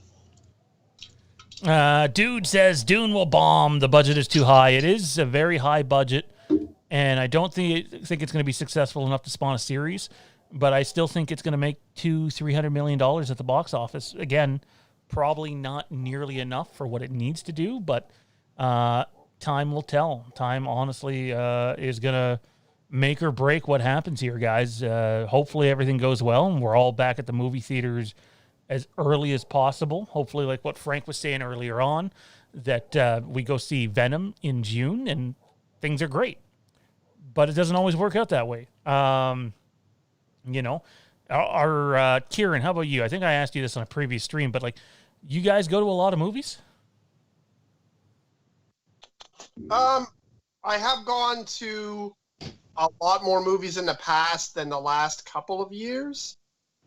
Dude says Dune will bomb. The budget is too high. It is a very high budget, and I don't think it's going to be successful enough to spawn a series. But I still think it's going to make $200-300 million at the box office. Again, probably not nearly enough for what it needs to do, but time will tell. Time, honestly, is going to make or break what happens here, guys. Hopefully everything goes well, and we're all back at the movie theaters as early as possible. Hopefully, like what Frank was saying earlier on, that we go see Venom in June, and things are great. But it doesn't always work out that way. You know, our Kieran, how about you? I think I asked you this on a previous stream, but like, you guys go to a lot of movies? I have gone to a lot more movies in the past than the last couple of years.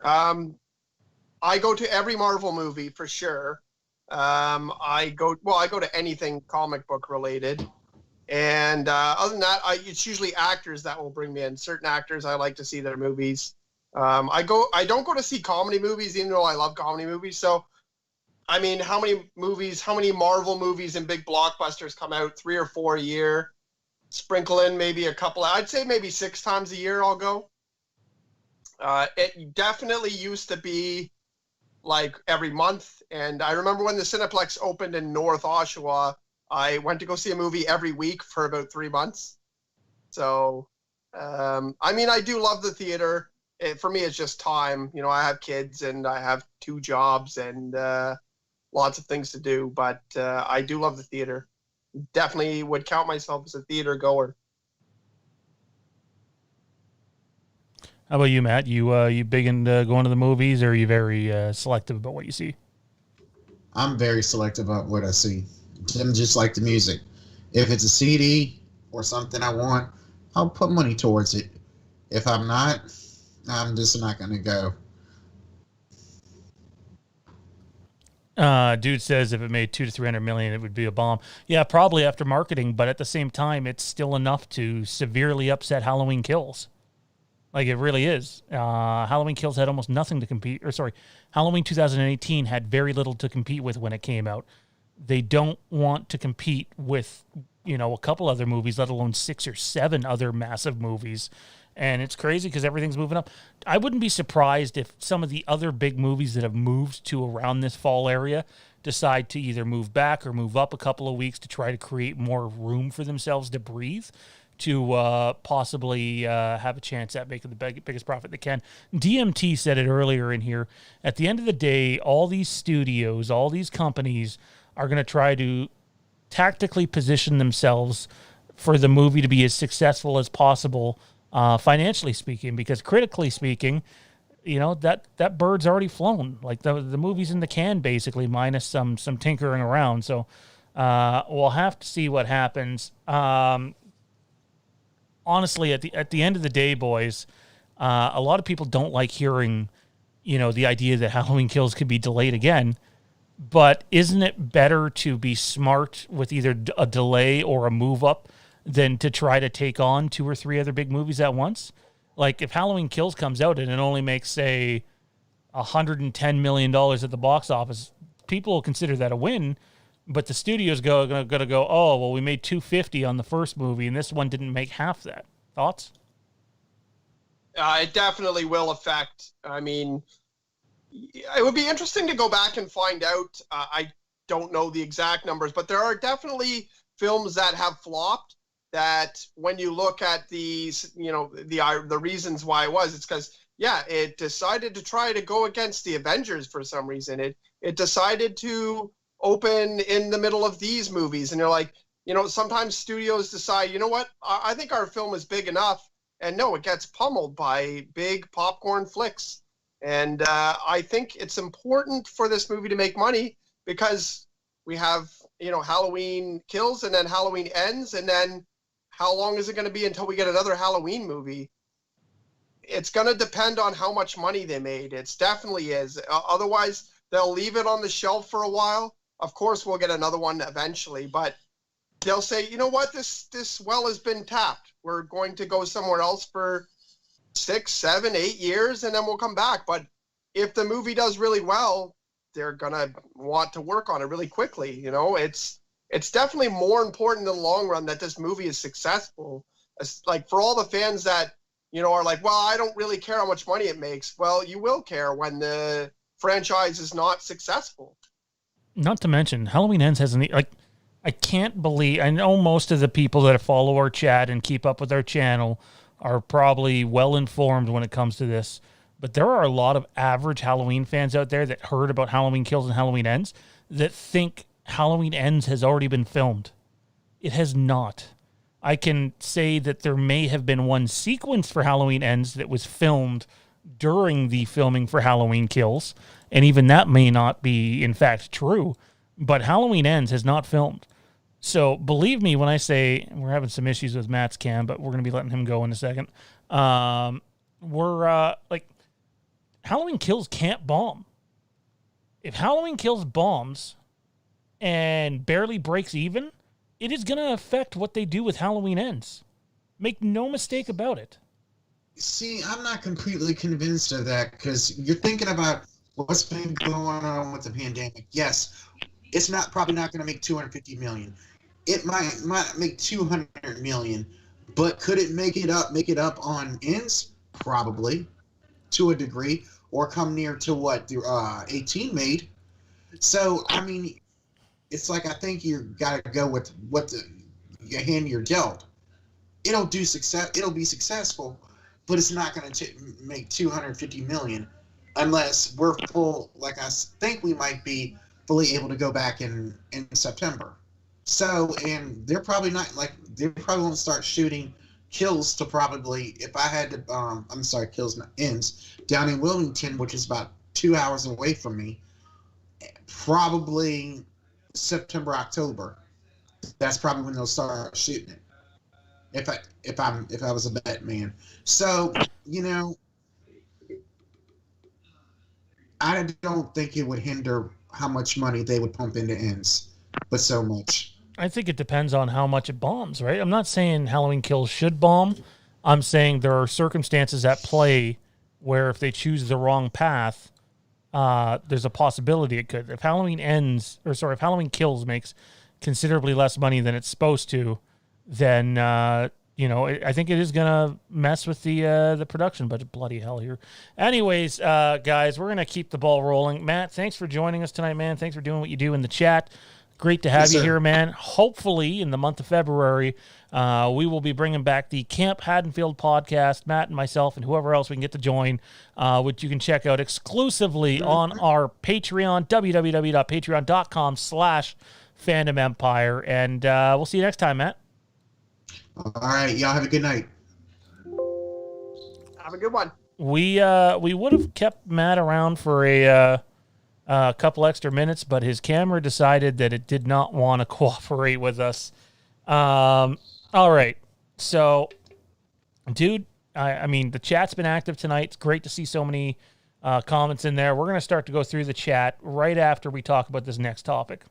I go to every Marvel movie for sure. I go to anything comic book related. And other than that, it's usually actors that will bring me in. Certain actors, I like to see their movies. I don't go to see comedy movies, even though I love comedy movies. So, I mean, how many Marvel movies and big blockbusters come out? 3 or 4 a year. Sprinkle in maybe a couple. I'd say maybe 6 times a year I'll go. It definitely used to be like every month. And I remember when the Cineplex opened in North Oshawa, I went to go see a movie every week for about 3 months. So, I mean, I do love the theater. For me, it's just time. You know, I have kids and I have 2 jobs and lots of things to do. But I do love the theater. Definitely would count myself as a theater goer. How about you, Matt? You big into going to the movies, or are you very selective about what you see? I'm very selective about what I see. I'm just like the music. If it's a CD or something I want, I'll put money towards it. If I'm not, I'm just not going to go. Dude says if it made $200-300 million, it would be a bomb. Yeah, probably after marketing, but at the same time, it's still enough to severely upset Halloween Kills. Like, it really is. Halloween Kills had almost nothing to compete. Halloween 2018 had very little to compete with when it came out. They don't want to compete with, a couple other movies, let alone 6 or 7 other massive movies. And it's crazy because everything's moving up. I wouldn't be surprised if some of the other big movies that have moved to around this fall area decide to either move back or move up a couple of weeks to try to create more room for themselves to breathe, to possibly have a chance at making the biggest profit they can. DMT said it earlier in here. At the end of the day, all these studios, all these companies are going to try to tactically position themselves for the movie to be as successful as possible, financially speaking, because critically speaking, that bird's already flown. Like the movie's in the can basically, minus some tinkering around. So we'll have to see what happens. Honestly, at the end of the day, boys, a lot of people don't like hearing, the idea that Halloween Kills could be delayed again. But isn't it better to be smart with either a delay or a move up than to try to take on 2 or 3 other big movies at once? Like if Halloween Kills comes out and it only makes, say, $110 million at the box office, people will consider that a win. But the studio's gonna go, oh, well, we made $250 on the first movie, and this one didn't make half that. Thoughts? It definitely will affect. I mean, it would be interesting to go back and find out. I don't know the exact numbers, but there are definitely films that have flopped that when you look at the reasons why it was, it's because, it decided to try to go against the Avengers for some reason. It decided to open in the middle of these movies. And you're like, sometimes studios decide, I think our film is big enough. And no, it gets pummeled by big popcorn flicks. And I think it's important for this movie to make money because we have, Halloween Kills and then Halloween Ends. And then how long is it going to be until we get another Halloween movie? It's going to depend on how much money they made. It definitely is. Otherwise, they'll leave it on the shelf for a while. Of course, we'll get another one eventually, but they'll say, you know what, this well has been tapped. We're going to go somewhere else for 6, 7, 8 years, and then we'll come back. But if the movie does really well, they're going to want to work on it really quickly. It's definitely more important in the long run that this movie is successful. It's like for all the fans that, are like, well, I don't really care how much money it makes. Well, you will care when the franchise is not successful. Not to mention, Halloween Ends hasn't, I can't believe, I know most of the people that follow our chat and keep up with our channel are probably well informed when it comes to this, but there are a lot of average Halloween fans out there that heard about Halloween Kills and Halloween Ends that think Halloween Ends has already been filmed. It has not. I can say that there may have been one sequence for Halloween Ends that was filmed during the filming for Halloween Kills, and even that may not be, in fact, true, but Halloween Ends has not filmed. So believe me when I say we're having some issues with Matt's cam, but we're going to be letting him go in a second. Halloween Kills can't bomb. If Halloween Kills bombs and barely breaks even, it is going to affect what they do with Halloween Ends. Make no mistake about it. See, I'm not completely convinced of that because you're thinking about what's been going on with the pandemic. Yes, it's probably not going to make $250 million. It might make $200 million, but could it make it up on Ends? Probably, to a degree, or come near to what the 18 made. So I mean, it's like I think you got to go with what your hand you're dealt. It'll be successful, but it's not going to make $250 million unless we're full. Like I think we might be fully able to go back in September. So, and they're probably not they probably won't start shooting Kills to probably, if I had to, Kills not Ends down in Wilmington, which is about 2 hours away from me, probably September, October. That's probably when they'll start shooting it. If I was a bet man. So, I don't think it would hinder how much money they would pump into Ends, but so much. I think it depends on how much it bombs, right? I'm not saying Halloween Kills should bomb. I'm saying there are circumstances at play where if they choose the wrong path, there's a possibility it could. If Halloween Kills makes considerably less money than it's supposed to, then I think it is gonna mess with the production budget. Bloody hell here. Anyways, guys, we're gonna keep the ball rolling. Matt, thanks for joining us tonight, man. Thanks for doing what you do in the chat. Great to have you here, man. Hopefully, in the month of February, we will be bringing back the Camp Haddonfield podcast. Matt and myself and whoever else we can get to join, which you can check out exclusively on our Patreon, www.patreon.com/FandomEmpire. And we'll see you next time, Matt. All right, y'all have a good night. Have a good one. We would have kept Matt around for a couple extra minutes, but his camera decided that it did not want to cooperate with us. All right. So, dude, I mean, the chat's been active tonight. It's great to see so many comments in there. We're going to start to go through the chat right after we talk about this next topic,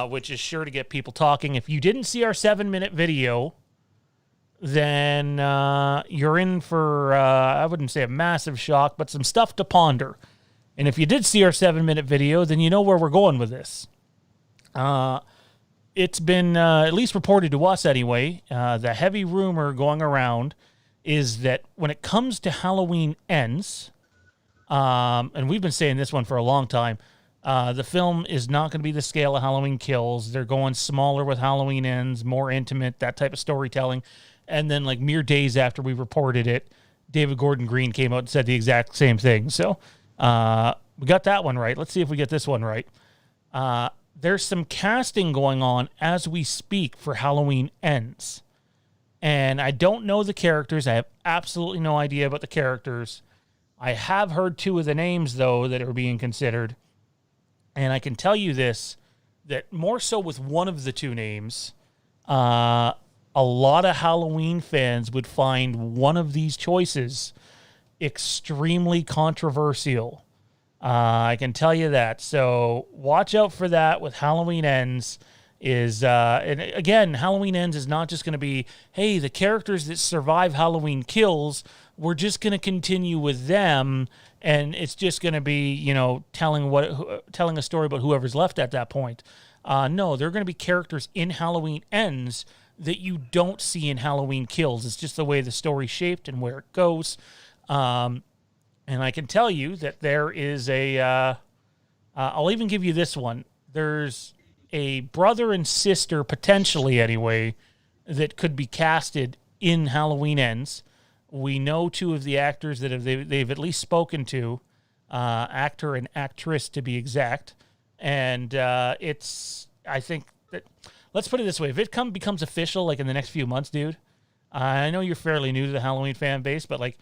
which is sure to get people talking. If you didn't see our 7-minute video, then you're in for, I wouldn't say a massive shock, but some stuff to ponder. And if you did see our 7-minute video, then you know where we're going with this. It's been at least reported to us anyway. The heavy rumor going around is that when it comes to Halloween Ends, and we've been saying this one for a long time, the film is not going to be the scale of Halloween Kills. They're going smaller with Halloween Ends, more intimate, that type of storytelling. And then, like, mere days after we reported it, David Gordon Green came out and said the exact same thing. So we got that one right. Let's see if we get this one right. There's some casting going on as we speak for Halloween Ends. And I don't know the characters. I have absolutely no idea about the characters. I have heard 2 of the names, though, that are being considered. And I can tell you this, that more so with one of the 2 names, a lot of Halloween fans would find one of these choices extremely controversial. I can tell you that. So watch out for that with Halloween Ends. And again, Halloween Ends is not just going to be, hey, the characters that survive Halloween Kills, we're just going to continue with them, and it's just going to be, you know, telling a story about whoever's left at that point. No, there are going to be characters in Halloween Ends that you don't see in Halloween Kills. It's just the way the story's shaped and where it goes. And I can tell you that there is I'll even give you this one. There's a brother and sister, potentially anyway, that could be casted in Halloween Ends. We know 2 of the actors that they've at least spoken to, actor and actress to be exact. And I think that, let's put it this way, if it becomes official, like in the next few months, dude, I know you're fairly new to the Halloween fan base, but like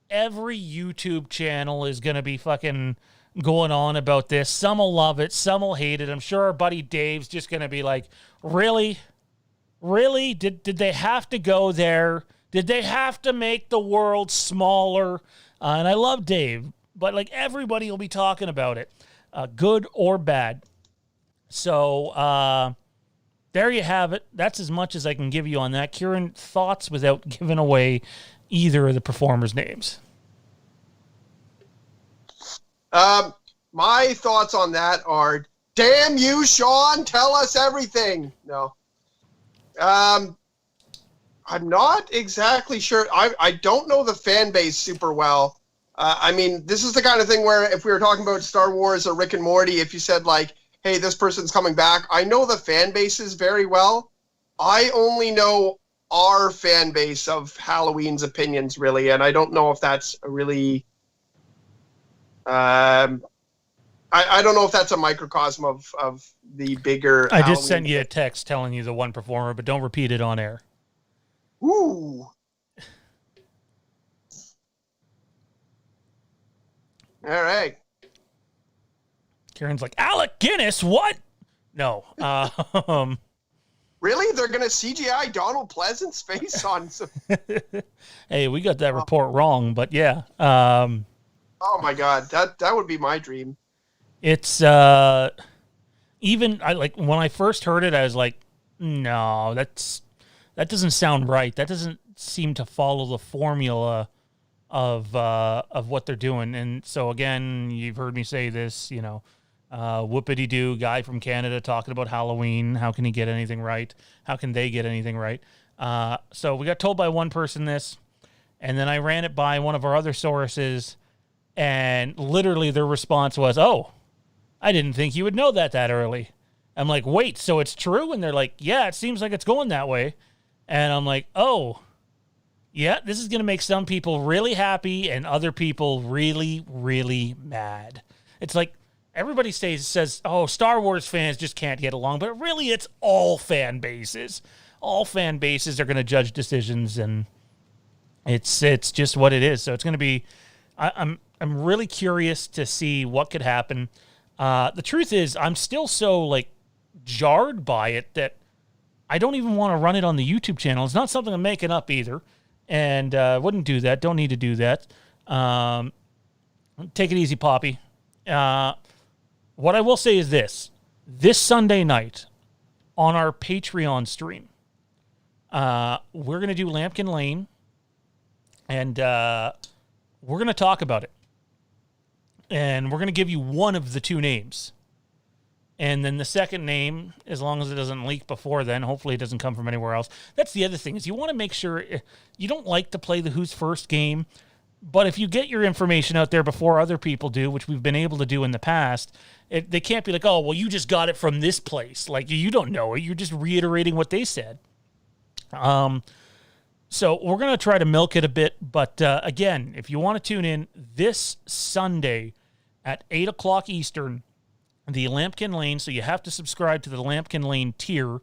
every YouTube channel is going to be fucking going on about this. Some will love it. Some will hate it. I'm sure our buddy Dave's just going to be like, really? Really? Did they have to go there? Did they have to make the world smaller? And I love Dave, but like everybody will be talking about it, good or bad. So there you have it. That's as much as I can give you on that. Kieran, thoughts without giving away either of the performers' names? My thoughts on that are, damn you, Sean, tell us everything. No. I'm not exactly sure. I don't know the fan base super well. I mean, this is the kind of thing where if we were talking about Star Wars or Rick and Morty, if you said like, hey, this person's coming back, I know the fan bases very well. I only know our fan base of Halloween's opinions, really, and I don't know if that's a really... I don't know if that's a microcosm of the bigger... I just sent you a text telling you the one performer, but don't repeat it on air. Ooh. All right. Karen's like, Alec Guinness, what? No. Really? They're going to CGI Donald Pleasant's face on some... Hey, we got that report wrong, but yeah. Oh my God. That would be my dream. It's even when I first heard it, I was like, no, that doesn't sound right. That doesn't seem to follow the formula of what they're doing. And so again, you've heard me say this, you know, whoopity-doo guy from Canada talking about Halloween. How can he get anything right? How can they get anything right? So we got told by one person this, and then I ran it by one of our other sources, and literally their response was, oh, I didn't think you would know that early. I'm like, wait, so it's true? And they're like, yeah, it seems like it's going that way. And I'm like, oh, yeah, this is going to make some people really happy and other people really, really mad. It's like, everybody says, oh, Star Wars fans just can't get along, but really it's all fan bases. All fan bases are going to judge decisions, and it's just what it is. So it's going to be, I'm really curious to see what could happen. The truth is, I'm still so like jarred by it that I don't even want to run it on the YouTube channel. It's not something I'm making up either, and wouldn't do that. Don't need to do that. Take it easy, Poppy. What I will say is this Sunday night on our Patreon stream, we're going to do Lampkin Lane, and we're going to talk about it. And we're going to give you one of the two names. And then the second name, as long as it doesn't leak before then, hopefully it doesn't come from anywhere else. That's the other thing, is you want to make sure you don't like to play the Who's First game. But if you get your information out there before other people do, which we've been able to do in the past, they can't be like, oh, well, you just got it from this place. Like, you don't know it. You're just reiterating what they said. So we're going to try to milk it a bit. But, again, if you want to tune in this Sunday at 8 o'clock Eastern, the Lampkin Lane, so you have to subscribe to the Lampkin Lane tier.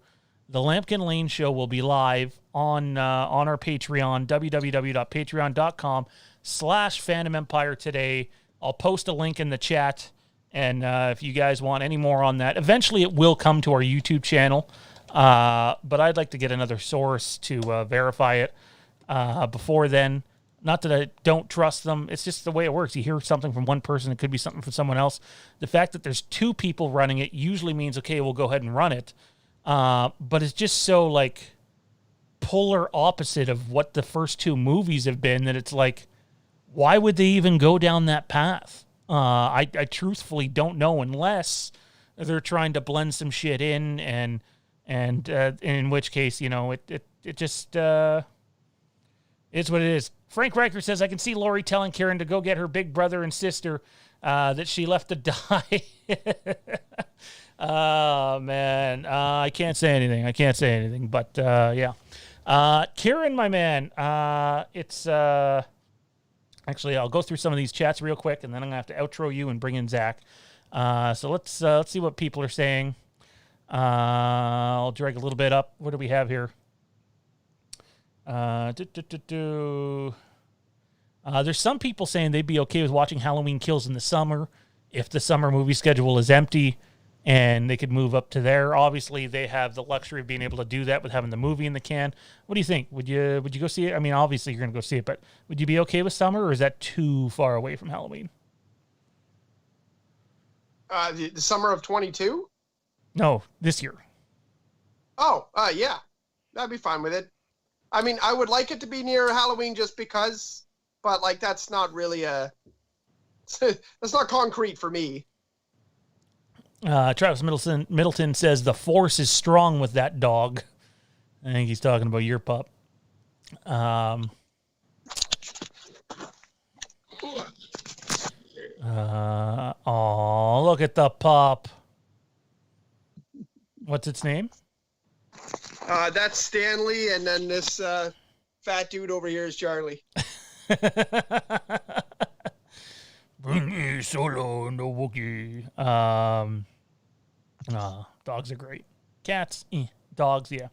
The Lampkin Lane show will be live on our Patreon, www.patreon.com/FandomEmpire today. I'll post a link in the chat, and if you guys want any more on that, eventually it will come to our YouTube channel, but I'd like to get another source to verify it before then. Not that I don't trust them. It's just the way it works. You hear something from one person, it could be something from someone else. The fact that there's two people running it usually means, okay, we'll go ahead and run it. But it's just so, like, polar opposite of what the first two movies have been that it's like, why would they even go down that path? I truthfully don't know, unless they're trying to blend some shit in, and in which case, you know, it just is what it is. Frank Riker says, I can see Lori telling Karen to go get her big brother and sister that she left to die. Oh, man. I can't say anything. But, yeah. Karen, my man, it's... Actually, I'll go through some of these chats real quick, and then I'm going to have to outro you and bring in Zach. So let's see what people are saying. I'll drag a little bit up. What do we have here? There's some people saying they'd be okay with watching Halloween Kills in the summer if the summer movie schedule is empty and they could move up to there. Obviously, they have the luxury of being able to do that with having the movie in the can. What do you think? Would you go see it? I mean, obviously you're going to go see it, but would you be okay with summer, or is that too far away from Halloween? The summer of 22? No, this year. Oh, yeah. I'd be fine with it. I mean, I would like it to be near Halloween just because, but, like, that's not really that's not concrete for me. Travis Middleton says the force is strong with that dog. I think he's talking about your pup. Oh, look at the pup. What's its name? That's Stanley, and then this fat dude over here is Charlie. Bring me Solo, no Wookiee. Dogs are great. Cats, dogs, yeah.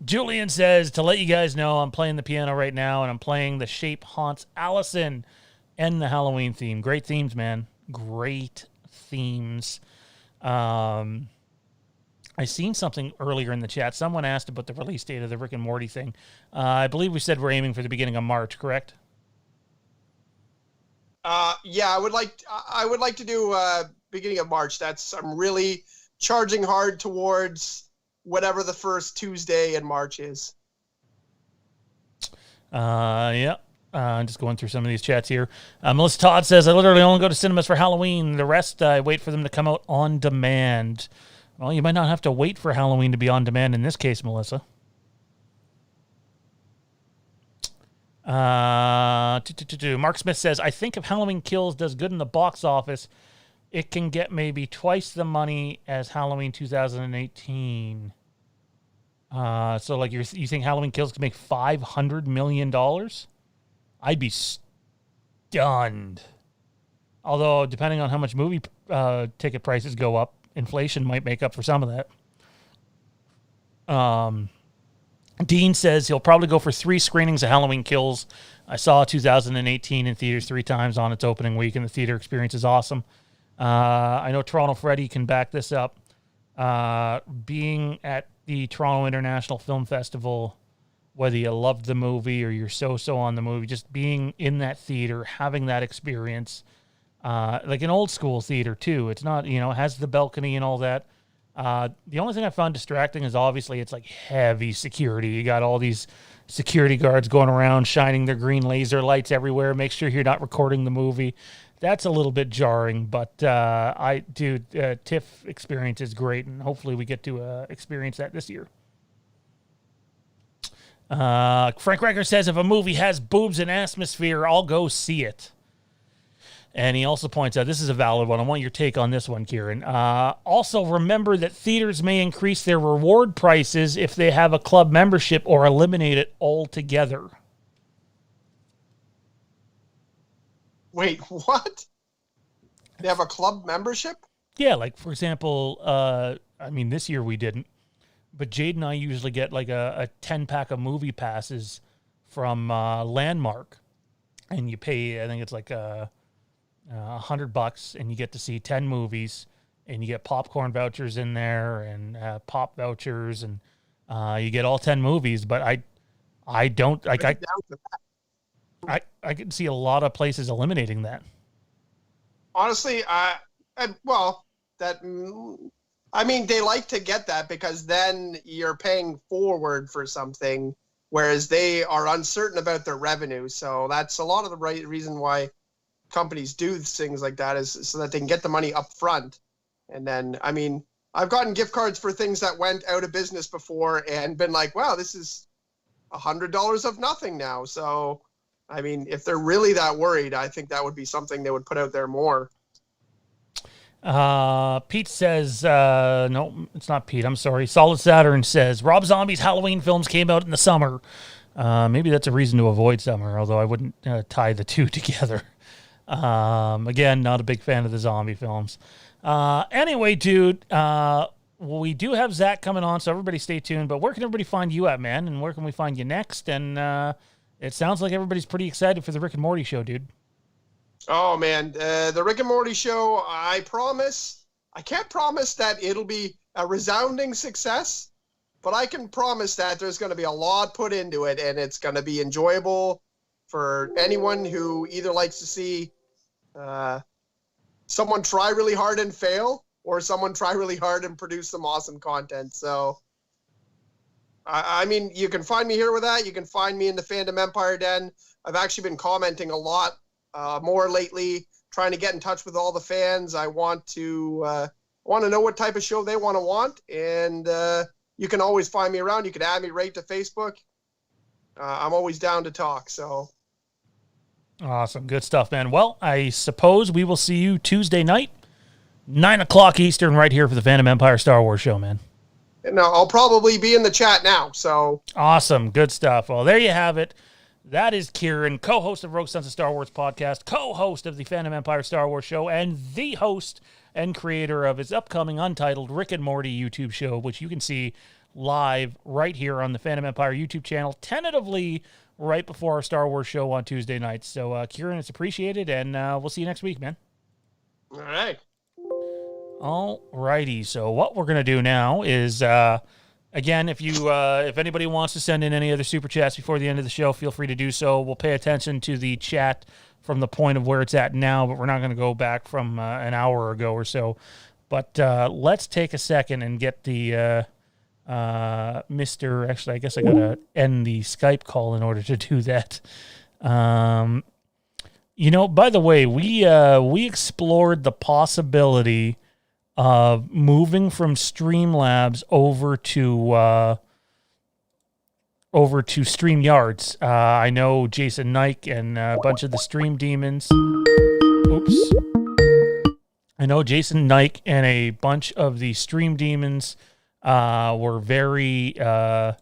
Julian says, to let you guys know, I'm playing the piano right now, and I'm playing The Shape Haunts Allison and the Halloween theme. Great themes, man. Great themes. I seen something earlier in the chat. Someone asked about the release date of the Rick and Morty thing. I believe we said we're aiming for the beginning of March, correct? Yeah, I would like to do beginning of March. I'm really charging hard towards whatever the first Tuesday in March is. Yeah. Just going through some of these chats here. Melissa Todd says, I literally only go to cinemas for Halloween. The rest, I wait for them to come out on demand. Well, you might not have to wait for Halloween to be on demand in this case, Melissa. Mark Smith says, I think if Halloween Kills does good in the box office, it can get maybe twice the money as Halloween 2018. So, like, you think Halloween Kills can make $500 million? I'd be stunned. Although, depending on how much movie ticket prices go up, inflation might make up for some of that. Dean says he'll probably go for 3 screenings of Halloween Kills. I saw 2018 in theaters 3 times on its opening week, and the theater experience is awesome. I know Toronto Freddy can back this up. Being at the Toronto International Film Festival, whether you loved the movie or you're so-so on the movie, just being in that theater, having that experience, like an old school theater too. It's not, it has the balcony and all that. The only thing I found distracting is obviously it's like heavy security. You got all these security guards going around shining their green laser lights everywhere. Make sure you're not recording the movie. That's a little bit jarring, but TIFF experience is great, and hopefully we get to experience that this year. Frank Recker says, if a movie has boobs and atmosphere, I'll go see it. And he also points out, this is a valid one. I want your take on this one, Kieran. Also, remember that theaters may increase their reward prices if they have a club membership or eliminate it altogether. Wait, what? They have a club membership? Yeah, like, for example, this year we didn't, but Jade and I usually get like a 10-pack of movie passes from Landmark, and you pay, I think it's like $100, and you get to see 10 movies, and you get popcorn vouchers in there, and pop vouchers, and you get all 10 movies. But I don't like I can see a lot of places eliminating that. Honestly, they like to get that because then you're paying forward for something, whereas they are uncertain about their revenue. So that's a lot of the reason why companies do things like that, is so that they can get the money up front. And then, I've gotten gift cards for things that went out of business before and been like, wow, this is $100 of nothing now. So, if they're really that worried, I think that would be something they would put out there more. Pete says, no, it's not Pete. I'm sorry. Solid Saturn says, Rob Zombie's Halloween films came out in the summer. Maybe that's a reason to avoid summer, although I wouldn't tie the two together. Again, not a big fan of the zombie films. Anyway, dude, we do have Zach coming on, so everybody stay tuned. But where can everybody find you at, man? And where can we find you next? And it sounds like everybody's pretty excited for the Rick and Morty show, dude. Oh, man. The Rick and Morty show, I can't promise that it'll be a resounding success, but I can promise that there's going to be a lot put into it, and it's going to be enjoyable for anyone who either likes to see someone try really hard and fail, or someone try really hard and produce some awesome content. So, you can find me here with that. You can find me in the Fandom Empire Den. I've actually been commenting a lot more lately, trying to get in touch with all the fans. I want to know what type of show they want, and you can always find me around. You can add me right to Facebook. I'm always down to talk. So awesome, good stuff, man. Well, I suppose we will see you Tuesday night, 9:00 Eastern, right here for the Fandom Empire Star Wars show, man. No, I'll probably be in the chat now. So awesome, good stuff. Well, there you have it. That is Kieran, co-host of Rogue Sons of Star Wars podcast, co-host of the Fandom Empire Star Wars show, and the host and creator of his upcoming untitled Rick and Morty YouTube show, which you can see live right here on the Fandom Empire YouTube channel, tentatively right before our Star Wars show on Tuesday nights. So, Kieran, it's appreciated, and we'll see you next week, man. All right. All righty. So what we're going to do now is, again, if anybody wants to send in any other super chats before the end of the show, feel free to do so. We'll pay attention to the chat from the point of where it's at now, but we're not going to go back from an hour ago or so. But let's take a second and get the Mr. Actually, I guess I got to end the Skype call in order to do that. By the way, we explored the possibility of moving from Streamlabs over to StreamYards. I know Jason Nike and a bunch of the Stream Demons. Oops. I know Jason Nike and a bunch of the Stream Demons were very. Oh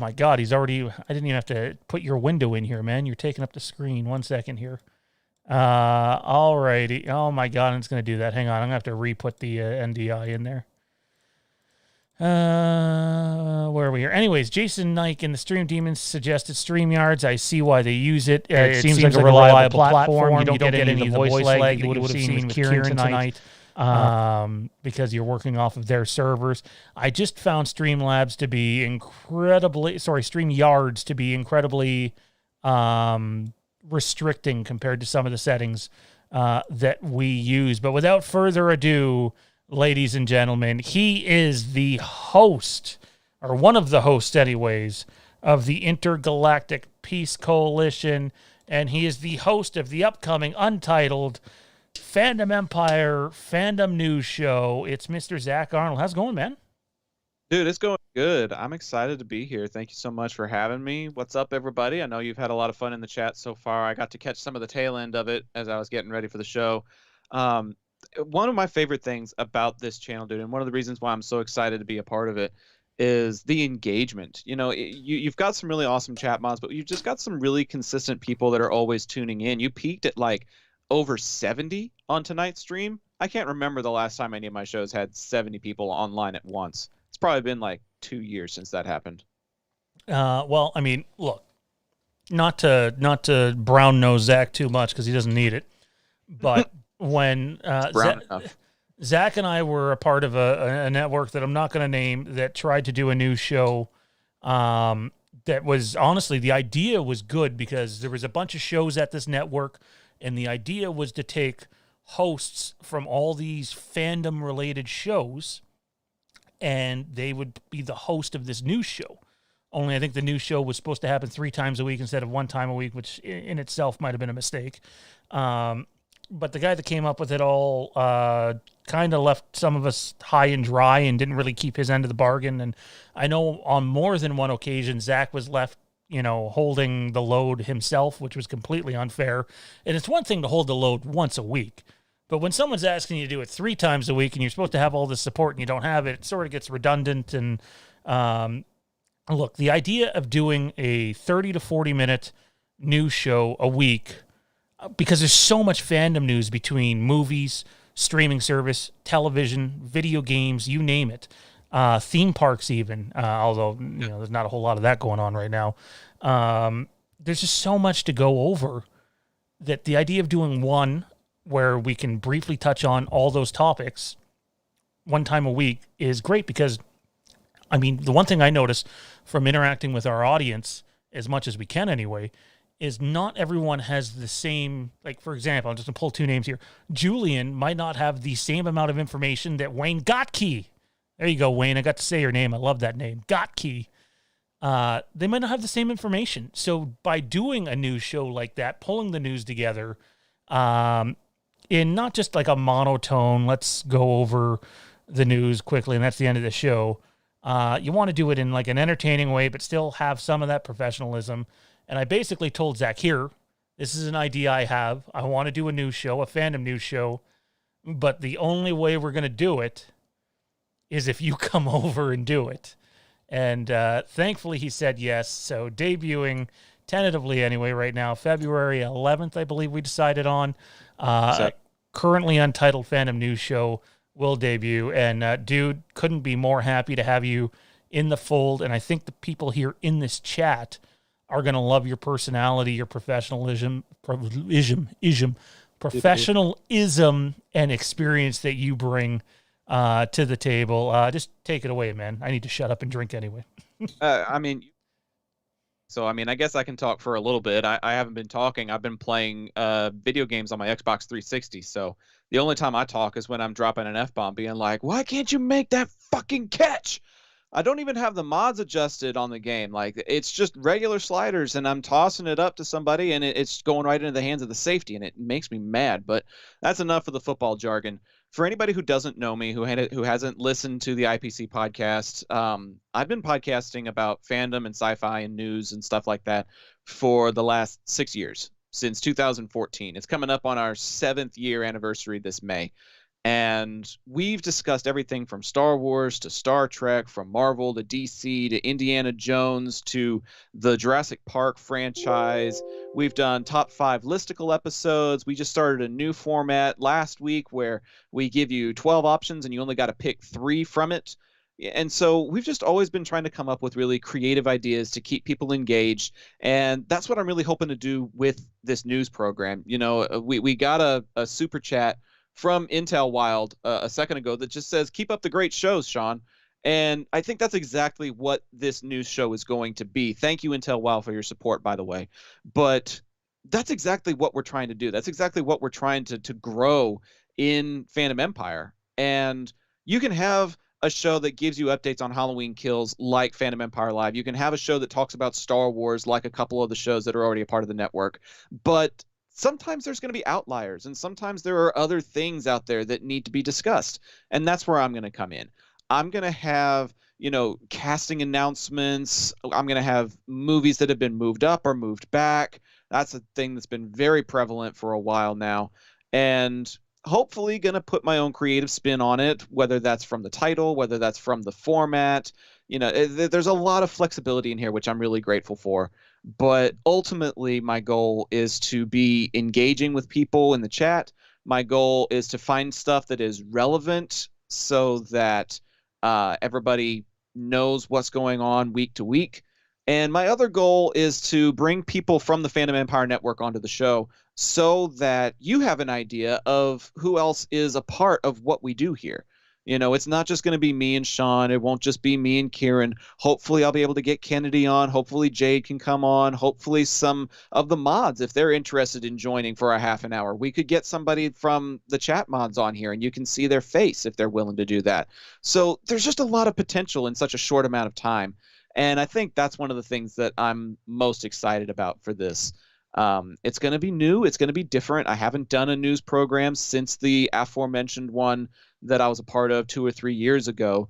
my God, he's already. I didn't even have to put your window in here, man. You're taking up the screen. 1 second here. All righty. Oh my God, it's going to do that. Hang on. I'm going to have to re-put the NDI in there. Where are we here? Anyways, Jason Nike and the Stream Demons suggested StreamYards. I see why they use it. It seems like a reliable platform. You don't get any of the voice lag you would have seen with Kieran tonight. Because you're working off of their servers. I just found StreamYards to be incredibly restricting compared to some of the settings that we use. But without further ado, ladies and gentlemen, he is the host, or one of the hosts anyways, of the Intergalactic Peace Coalition, and he is the host of the upcoming untitled Fandom Empire Fandom News Show. It's Mr. Zach Arnold. How's it going, man? Dude, it's going good. I'm excited to be here. Thank you so much for having me. What's up, everybody? I know you've had a lot of fun in the chat so far. I got to catch some of the tail end of it as I was getting ready for the show. One of my favorite things about this channel, dude, and one of the reasons why I'm so excited to be a part of it, is the engagement. You know, you've got some really awesome chat mods, but you've just got some really consistent people that are always tuning in. You peaked at like over 70 on tonight's stream. I can't remember the last time any of my shows had 70 people online at once. It's probably been like 2 years since that happened. Well, I mean, look, not to brown nose Zach too much because he doesn't need it, but when Zach and I were a part of a network that I'm not going to name that tried to do a news show, that was honestly, the idea was good because there was a bunch of shows at this network, and the idea was to take hosts from all these fandom related shows, and they would be the host of this news show. Only I think the news show was supposed to happen 3 times a week instead of 1 time a week, which in itself might have been a mistake. But the guy that came up with it all kind of left some of us high and dry and didn't really keep his end of the bargain. And I know on more than one occasion, Zach was left, holding the load himself, which was completely unfair. And it's one thing to hold the load once a week, but when someone's asking you to do it 3 times a week and you're supposed to have all this support and you don't have it, it sort of gets redundant. And look, the idea of doing a 30 to 40 minute news show a week, because there's so much fandom news between movies, streaming service, television, video games, you name it, theme parks even, although there's not a whole lot of that going on right now. There's just so much to go over that the idea of doing one where we can briefly touch on all those topics 1 time a week is great, because I mean, the one thing I notice from interacting with our audience as much as we can anyway, is not everyone has the same, like, for example, I'm just going to pull 2 names here. Julian might not have the same amount of information that Wayne Gottke. There you go, Wayne. I got to say your name. I love that name. Gottke. They might not have the same information. So by doing a news show like that, pulling the news together, in not just like a monotone, let's go over the news quickly and that's the end of the show. You want to do it in like an entertaining way, but still have some of that professionalism. And I basically told Zach, here, this is an idea I have. I want to do a news show, a fandom news show, but the only way we're going to do it is if you come over and do it. And thankfully he said yes. So debuting tentatively anyway right now, February 11th, I believe we decided on. Currently untitled Fandom News Show will debut. And dude, couldn't be more happy to have you in the fold. And I think the people here in this chat are going to love your personality, your professionalism, and experience that you bring to the table. Just take it away, man. I need to shut up and drink anyway. I guess I can talk for a little bit. I haven't been talking. I've been playing video games on my Xbox 360. So the only time I talk is when I'm dropping an F-bomb being like, why can't you make that fucking catch? I don't even have the mods adjusted on the game. Like, it's just regular sliders, and I'm tossing it up to somebody, and it's going right into the hands of the safety, and it makes me mad. But that's enough of the football jargon. For anybody who doesn't know me, who hasn't listened to the IPC podcast, I've been podcasting about fandom and sci-fi and news and stuff like that for the last 6 years, since 2014. It's coming up on our 7th year anniversary this May. And we've discussed everything from Star Wars to Star Trek, from Marvel to DC to Indiana Jones to the Jurassic Park franchise. We've done top 5 listicle episodes. We just started a new format last week where we give you 12 options and you only got to pick 3 from it. And so we've just always been trying to come up with really creative ideas to keep people engaged. And that's what I'm really hoping to do with this news program. You know, we got a super chat from Intel Wild a second ago that just says, keep up the great shows, Sean. And I think that's exactly what this news show is going to be. Thank you, Intel Wild, for your support, by the way. But that's exactly what we're trying to do. That's exactly what we're trying to grow in Fandom Empire. And you can have a show that gives you updates on Halloween kills like Fandom Empire Live. You can have a show that talks about Star Wars like a couple of the shows that are already a part of the network. But sometimes there's going to be outliers, and sometimes there are other things out there that need to be discussed. And that's where I'm going to come in. I'm going to have, you know, casting announcements. I'm going to have movies that have been moved up or moved back. That's a thing that's been very prevalent for a while now. And hopefully going to put my own creative spin on it, whether that's from the title, whether that's from the format. You know, there's a lot of flexibility in here, which I'm really grateful for. But ultimately, my goal is to be engaging with people in the chat. My goal is to find stuff that is relevant so that everybody knows what's going on week to week. And my other goal is to bring people from the Fandom Empire Network onto the show so that you have an idea of who else is a part of what we do here. You know, it's not just going to be me and Sean. It won't just be me and Kieran. Hopefully I'll be able to get Kennedy on. Hopefully Jade can come on. Hopefully some of the mods, if they're interested in joining for a half an hour, we could get somebody from the chat mods on here and you can see their face if they're willing to do that. So there's just a lot of potential in such a short amount of time. And I think that's one of the things that I'm most excited about for this. It's going to be new. It's going to be different. I haven't done a news program since the aforementioned one that I was a part of 2 or 3 years ago.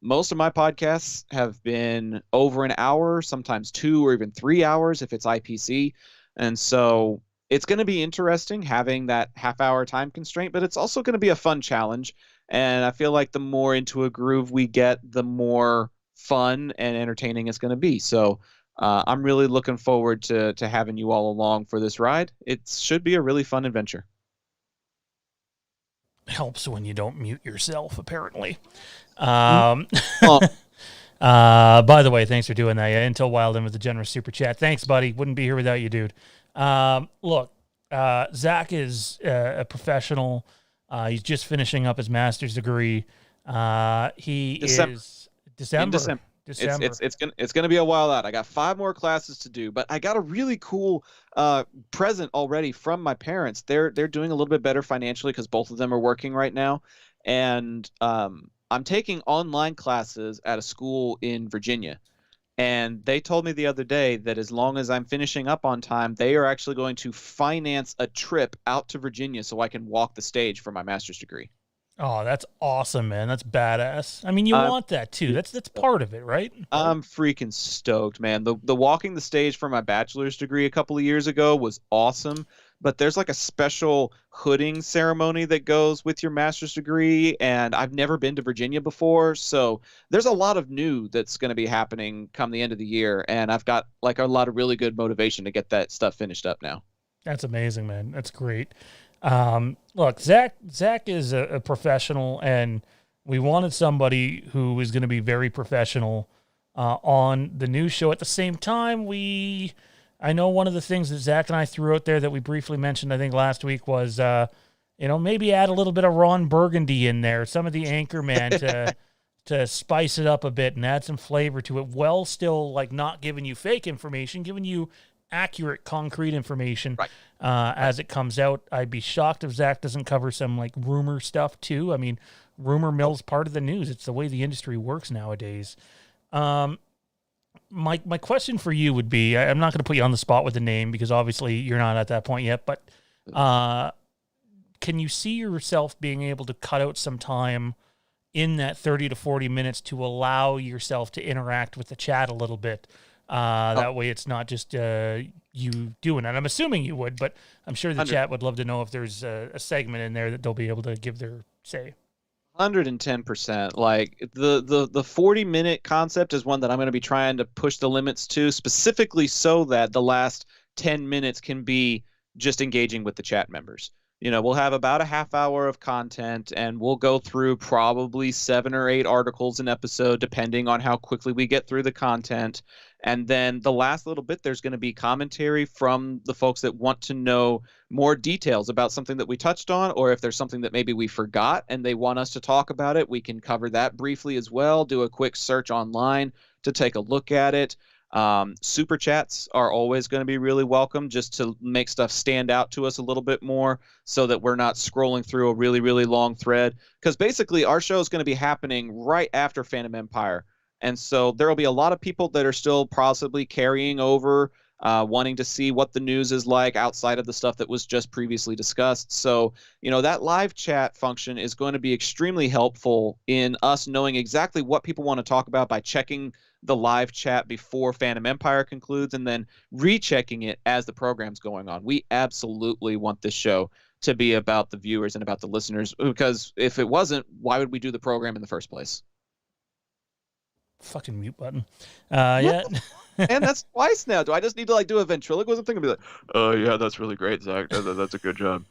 Most of my podcasts have been over an hour, sometimes 2 or even 3 hours if it's IPC. And so it's going to be interesting having that half-hour time constraint, but it's also going to be a fun challenge. And I feel like the more into a groove we get, the more fun and entertaining it's going to be. So I'm really looking forward to having you all along for this ride. It should be a really fun adventure. Helps when you don't mute yourself, apparently. Well, By the way, thanks for doing that. Yeah, Intel Wilden with the generous super chat. Thanks, buddy. Wouldn't be here without you, dude. Look, Zach is a professional. He's just finishing up his master's degree. Is December. It's gonna be a while out. I got 5 more classes to do, but I got a really cool present already from my parents. They're doing a little bit better financially because both of them are working right now, and I'm taking online classes at a school in Virginia. And they told me the other day that as long as I'm finishing up on time, they are actually going to finance a trip out to Virginia so I can walk the stage for my master's degree. Oh, that's awesome, man. That's badass. I mean, you want that too. That's part of it, right? I'm freaking stoked, man. The walking the stage for my bachelor's degree a couple of years ago was awesome, but there's like a special hooding ceremony that goes with your master's degree, and I've never been to Virginia before, so there's a lot of new that's going to be happening come the end of the year, and I've got like a lot of really good motivation to get that stuff finished up now. That's amazing, man. That's great. Look, Zach is a professional, and we wanted somebody who is going to be very professional on the news show. At the same time, I know one of the things that Zach and I threw out there that we briefly mentioned, I think last week, was maybe add a little bit of Ron Burgundy in there, some of the Anchorman to spice it up a bit and add some flavor to it, while still like not giving you fake information, giving you accurate, concrete information. Right. As it comes out. I'd be shocked if Zach doesn't cover some like rumor stuff too. I mean, rumor mill's part of the news. It's the way the industry works nowadays. My question for you would be, I'm not going to put you on the spot with the name because obviously you're not at that point yet, but can you see yourself being able to cut out some time in that 30 to 40 minutes to allow yourself to interact with the chat a little bit? That way it's not just you doing it. I'm assuming you would, but I'm sure the chat would love to know if there's a segment in there that they'll be able to give their say. 110%. Like the 40-minute concept is one that I'm going to be trying to push the limits to, specifically so that the last 10 minutes can be just engaging with the chat members. We'll have about a half hour of content, and we'll go through probably 7 or 8 articles an episode, depending on how quickly we get through the content. And then the last little bit, there's going to be commentary from the folks that want to know more details about something that we touched on, or if there's something that maybe we forgot and they want us to talk about it, we can cover that briefly as well, do a quick search online to take a look at it. Super chats are always going to be really welcome, just to make stuff stand out to us a little bit more, so that we're not scrolling through a really, really long thread. Because basically our show is going to be happening right after Fandom Empire. And so there will be a lot of people that are still possibly carrying over, wanting to see what the news is like outside of the stuff that was just previously discussed. So, that live chat function is going to be extremely helpful in us knowing exactly what people want to talk about by checking the live chat before Fandom Empire concludes and then rechecking it as the program's going on. We absolutely want this show to be about the viewers and about the listeners, because if it wasn't, why would we do the program in the first place? Fucking mute button. Yeah. And that's twice now. Do I just need to do a ventriloquism thing and be like, oh yeah, that's really great, Zach. That's a good job.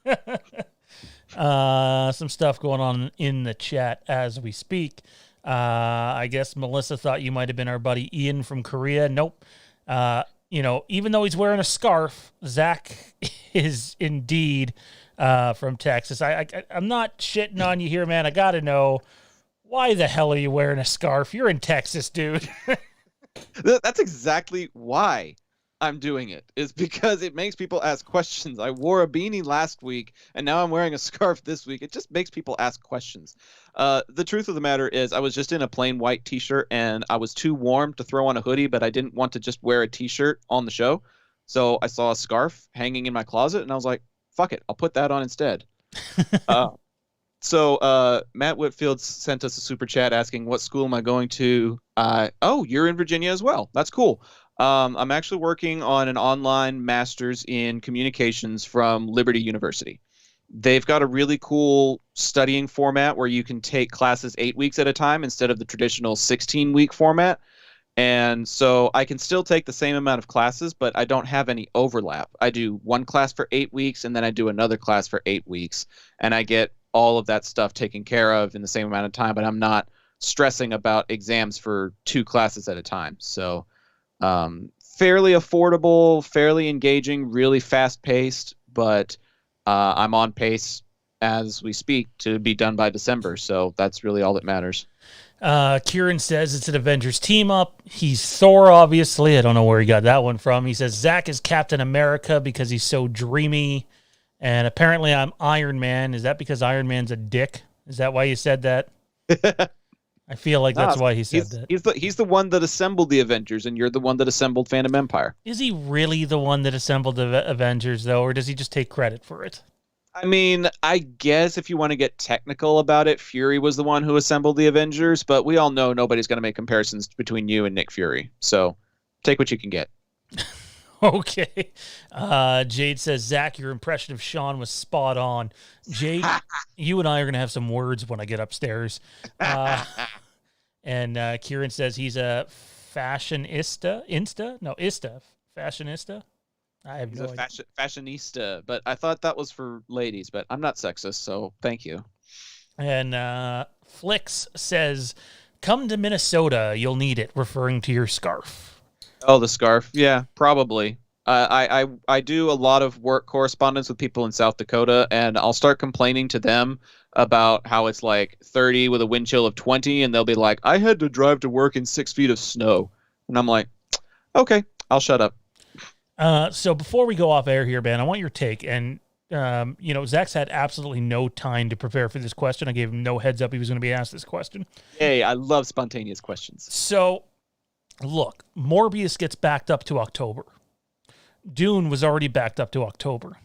Some stuff going on in the chat as we speak. I guess Melissa thought you might have been our buddy Ian from Korea. Nope. Even though he's wearing a scarf, Zach is indeed from Texas. I'm not shitting on you here, man. I got to know, why the hell are you wearing a scarf? You're in Texas, dude. That's exactly why I'm doing it, is because it makes people ask questions. I wore a beanie last week, and now I'm wearing a scarf this week. It just makes people ask questions. The truth of the matter is, I was just in a plain white t-shirt, and I was too warm to throw on a hoodie, but I didn't want to just wear a t-shirt on the show. So I saw a scarf hanging in my closet, and I was like, fuck it, I'll put that on instead. So Matt Whitfield sent us a super chat asking, what school am I going to? Oh, you're in Virginia as well. That's cool. I'm actually working on an online master's in communications from Liberty University. They've got a really cool studying format where you can take classes 8 weeks at a time instead of the traditional 16-week format. And so I can still take the same amount of classes, but I don't have any overlap. I do one class for 8 weeks, and then I do another class for 8 weeks. And I get all of that stuff taken care of in the same amount of time, but I'm not stressing about exams for 2 classes at a time. So fairly affordable, fairly engaging, really fast-paced, but I'm on pace as we speak to be done by December, so that's really all that matters. Kieran says it's an Avengers team-up. He's Thor, obviously. I don't know where he got that one from. He says Zach is Captain America because he's so dreamy, and apparently I'm Iron Man. Is that because Iron Man's a dick? Is that why you said that? I feel like that's why he said that. He's the one that assembled the Avengers, and you're the one that assembled Fandom Empire. Is he really the one that assembled the Avengers, though, or does he just take credit for it? I mean, I guess if you want to get technical about it, Fury was the one who assembled the Avengers, but we all know nobody's going to make comparisons between you and Nick Fury. So take what you can get. Okay. Jade says, Zach, your impression of Sean was spot on. Jade, you and I are going to have some words when I get upstairs. And Kieran says he's a fashionista. Fashionista? I have no idea. Fashionista, but I thought that was for ladies, but I'm not sexist, so thank you. And Flix says, come to Minnesota, you'll need it, referring to your scarf. Oh, the scarf. Yeah, probably. I do a lot of work correspondence with people in South Dakota, and I'll start complaining to them about how it's like 30 with a wind chill of 20, and they'll be like, I had to drive to work in 6 feet of snow. And I'm like, okay, I'll shut up. So before we go off air here, Ben, I want your take. And, Zach's had absolutely no time to prepare for this question. I gave him no heads up he was going to be asked this question. Hey, I love spontaneous questions. So, look, Morbius gets backed up to October. Dune was already backed up to October.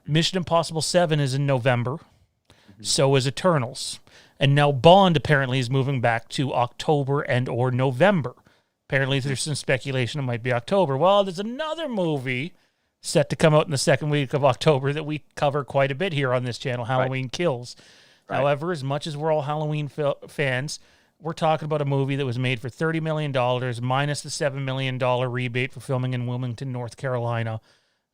Mission Impossible 7 is in November. Mm-hmm. So is Eternals. And now Bond apparently is moving back to October and or November. Apparently, there's some speculation it might be October. Well, there's another movie set to come out in the second week of October that we cover quite a bit here on this channel, Halloween Kills. Right. However, as much as we're all Halloween fans, we're talking about a movie that was made for $30 million minus the $7 million rebate for filming in Wilmington, North Carolina,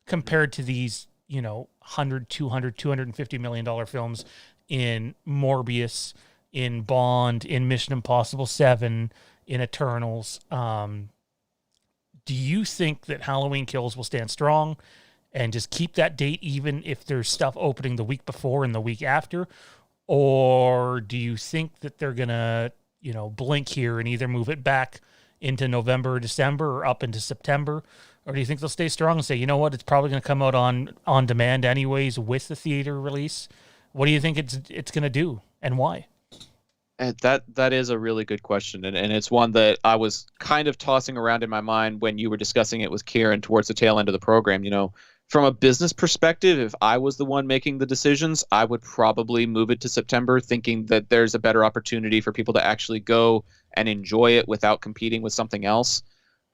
compared to these, $100, $200, $250 million films in Morbius, in Bond, in Mission Impossible 7, in Eternals. Do you think that Halloween Kills will stand strong and just keep that date even if there's stuff opening the week before and the week after? Or do you think that they're going to, blink here and either move it back into November or December or up into September? Or do you think they'll stay strong and say, you know what, it's probably going to come out on demand anyways with the theater release? What do you think it's going to do and why? And that is a really good question, and it's one that I was kind of tossing around in my mind when you were discussing it with Kieran towards the tail end of the program. From a business perspective, if I was the one making the decisions, I would probably move it to September, thinking that there's a better opportunity for people to actually go and enjoy it without competing with something else.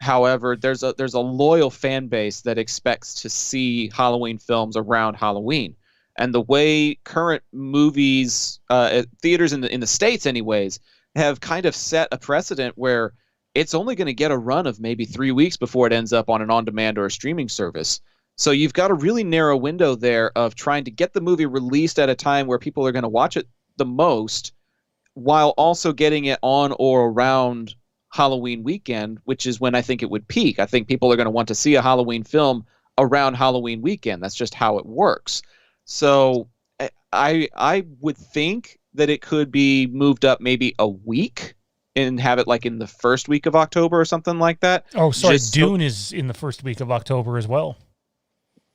However, there's a loyal fan base that expects to see Halloween films around Halloween. And the way current movies, theaters in the States anyways, have kind of set a precedent where it's only going to get a run of maybe 3 weeks before it ends up on an on-demand or a streaming service. So you've got a really narrow window there of trying to get the movie released at a time where people are going to watch it the most, while also getting it on or around Halloween weekend, which is when I think it would peak. I think people are going to want to see a Halloween film around Halloween weekend. That's just how it works. So I would think that it could be moved up maybe a week and have it like in the first week of October or something like that. Oh, sorry. Dune is in the first week of October as well.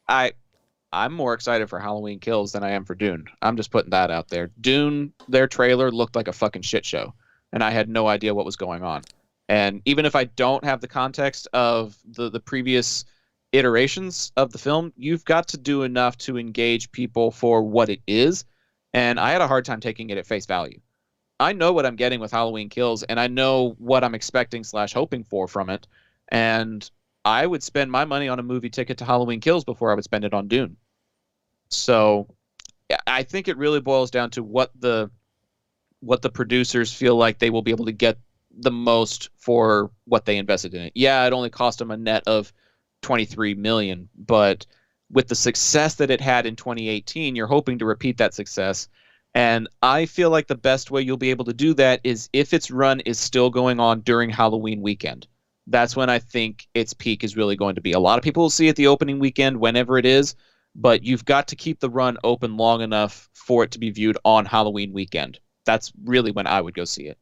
I'm more excited for Halloween Kills than I am for Dune. I'm just putting that out there. Dune, their trailer looked like a fucking shit show, and I had no idea what was going on. And even if I don't have the context of the previous iterations of the film, you've got to do enough to engage people for what it is, and I had a hard time taking it at face value. I know what I'm getting with Halloween Kills, and I know what I'm expecting / hoping for from it, and I would spend my money on a movie ticket to Halloween Kills before I would spend it on Dune. So I think it really boils down to what the producers feel like they will be able to get the most for what they invested in it. Yeah, it only cost them a net of $23 million, but with the success that it had in 2018, you're hoping to repeat that success. And I feel like the best way you'll be able to do that is if its run is still going on during Halloween weekend. That's when I think its peak is really going to be. A lot of people will see it the opening weekend, whenever it is, but you've got to keep the run open long enough for it to be viewed on Halloween weekend. That's really when I would go see it.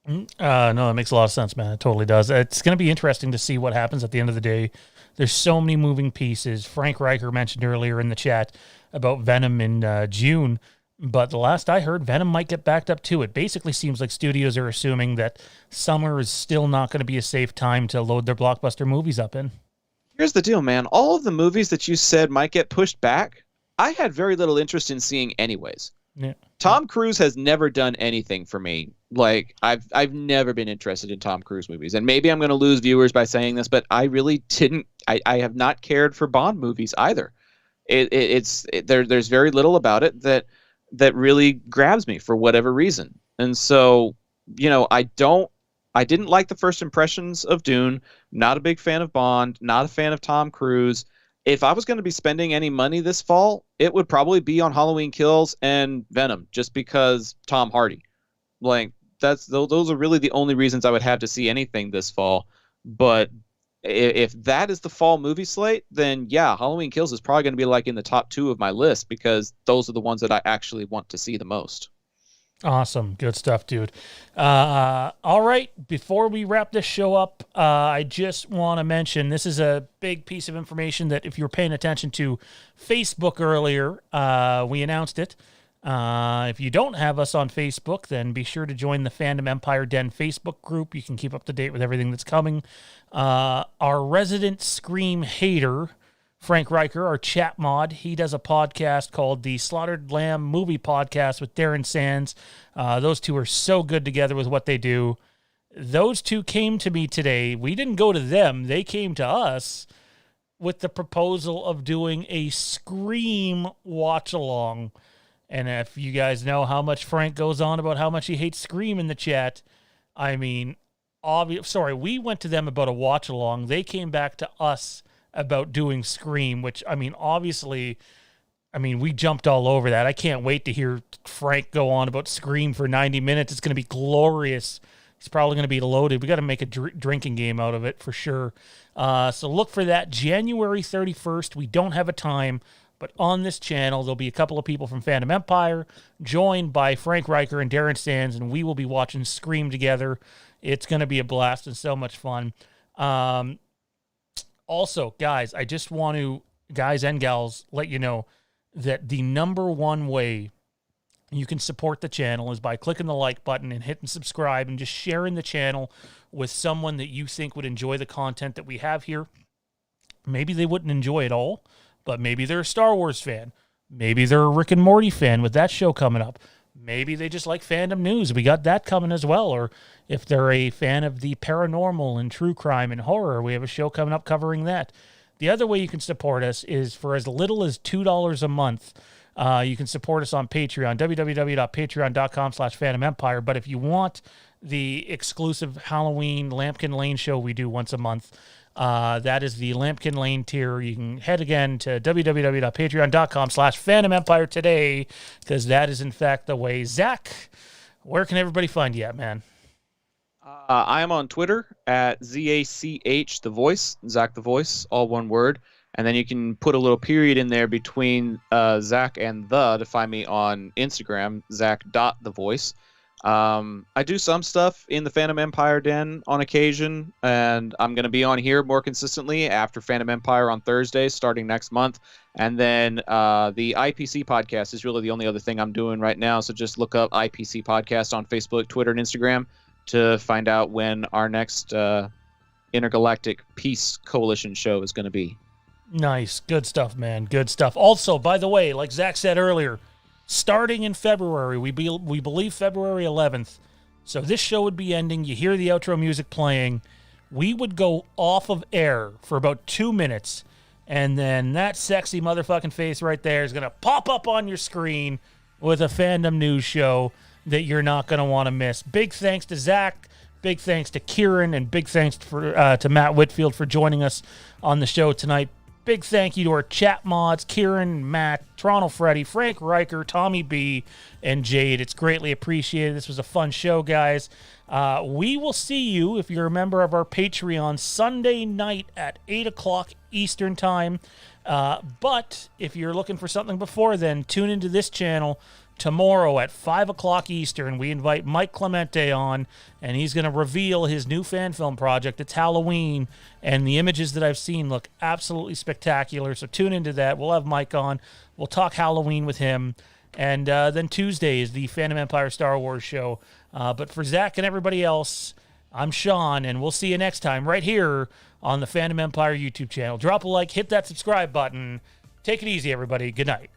No, that makes a lot of sense, man. It totally does. It's going to be interesting to see what happens at the end of the day. There's so many moving pieces. Frank Riker mentioned earlier in the chat about Venom in June, but the last I heard, Venom might get backed up too. It basically seems like studios are assuming that summer is still not going to be a safe time to load their blockbuster movies up in. Here's the deal, man. All of the movies that you said might get pushed back, I had very little interest in seeing anyways. Yeah. Tom Cruise has never done anything for me. Like, I've never been interested in Tom Cruise movies. And maybe I'm going to lose viewers by saying this, but I really didn't. I have not cared for Bond movies either. There's very little about it that really grabs me for whatever reason. And so, I didn't like the first impressions of Dune. Not a big fan of Bond. Not a fan of Tom Cruise. If I was going to be spending any money this fall, it would probably be on Halloween Kills and Venom, just because Tom Hardy. Like, those are really the only reasons I would have to see anything this fall. But if that is the fall movie slate, then yeah, Halloween Kills is probably going to be like in the top 2 of my list, because those are the ones that I actually want to see the most. Awesome. Good stuff, dude. All right. Before we wrap this show up, I just want to mention, this is a big piece of information that if you were paying attention to Facebook earlier, we announced it. If you don't have us on Facebook, then be sure to join the Fandom Empire Den Facebook group. You can keep up to date with everything that's coming. Our resident Scream hater, Frank Riker, our chat mod, he does a podcast called the Slaughtered Lamb Movie Podcast with Darren Sands. Those two are so good together with what they do. those two came to me today. We didn't go to them. They came to us with the proposal of doing a Scream watch-along. And if you guys know how much Frank goes on about how much he hates Scream in the chat, I mean, we went to them about a watch-along. They came back to us about doing Scream, which, I mean, obviously, we jumped all over that. I can't wait to hear Frank go on about Scream for 90 minutes. It's going to be glorious. He's probably going to be loaded. We got to make a drinking game out of it for sure. So look for that January 31st. We don't have a time, but on this channel, there'll be a couple of people from Fandom Empire joined by Frank Riker and Darren Sands, and we will be watching Scream together. It's going to be a blast and so much fun. Also, guys, I just want to, guys and gals, let you know that the number one way you can support the channel is by clicking the like button and hitting subscribe and just sharing the channel with someone that you think would enjoy the content that we have here. Maybe they wouldn't enjoy it all, but maybe they're a Star Wars fan. Maybe they're a Rick and Morty fan with that show coming up. Maybe they just like fandom news. We got that coming as well. Or if they're a fan of the paranormal and true crime and horror, we have a show coming up covering that. The other way you can support us is for as little as $2 a month. You can support us on Patreon, www.patreon.com/FandomEmpire. But if you want the exclusive Halloween Lampkin Lane show we do once a month, that is the Lampkin Lane tier. You can head again to www.patreon.com/FandomEmpire today, because that is in fact the way. Zach, where can everybody find you at, man? I am on Twitter at ZACH the Voice, Zach the Voice, all one word. And then you can put a little period in there between Zach and to find me on Instagram, Zach.thevoice. I do some stuff in the Fandom Empire Den on occasion, and I'm going to be on here more consistently after Fandom Empire on Thursdays starting next month. And then the IPC podcast is really the only other thing I'm doing right now. So just look up IPC podcast on Facebook, Twitter, and Instagram to find out when our next Intergalactic Peace Coalition show is going to be. Nice. Good stuff, man. Good stuff. Also, by the way, like Zach said earlier, starting in February, we believe February 11th, so this show would be ending. You hear the outro music playing. We would go off of air for about 2 minutes, and then that sexy motherfucking face right there is going to pop up on your screen with a fandom news show that you're not going to want to miss. Big thanks to Zach. Big thanks to Kieran, and big thanks to Matt Whitfield for joining us on the show tonight. Big thank you to our chat mods, Kieran, Matt, Toronto Freddy, Frank Riker, Tommy B, and Jade. It's greatly appreciated. This was a fun show, guys. We will see you, if you're a member of our Patreon, Sunday night at 8 o'clock Eastern Time. But if you're looking for something before then, tune into this channel tomorrow at 5 o'clock Eastern. We invite Mike Clemente on, and he's going to reveal his new fan film project. It's Halloween, and the images that I've seen look absolutely spectacular. So tune into that. We'll have Mike on. We'll talk Halloween with him. And then Tuesday is the Fandom Empire Star Wars show. But for Zach and everybody else, I'm Sean, and we'll see you next time right here on the Fandom Empire YouTube channel. Drop a like, hit that subscribe button. Take it easy, everybody. Good night.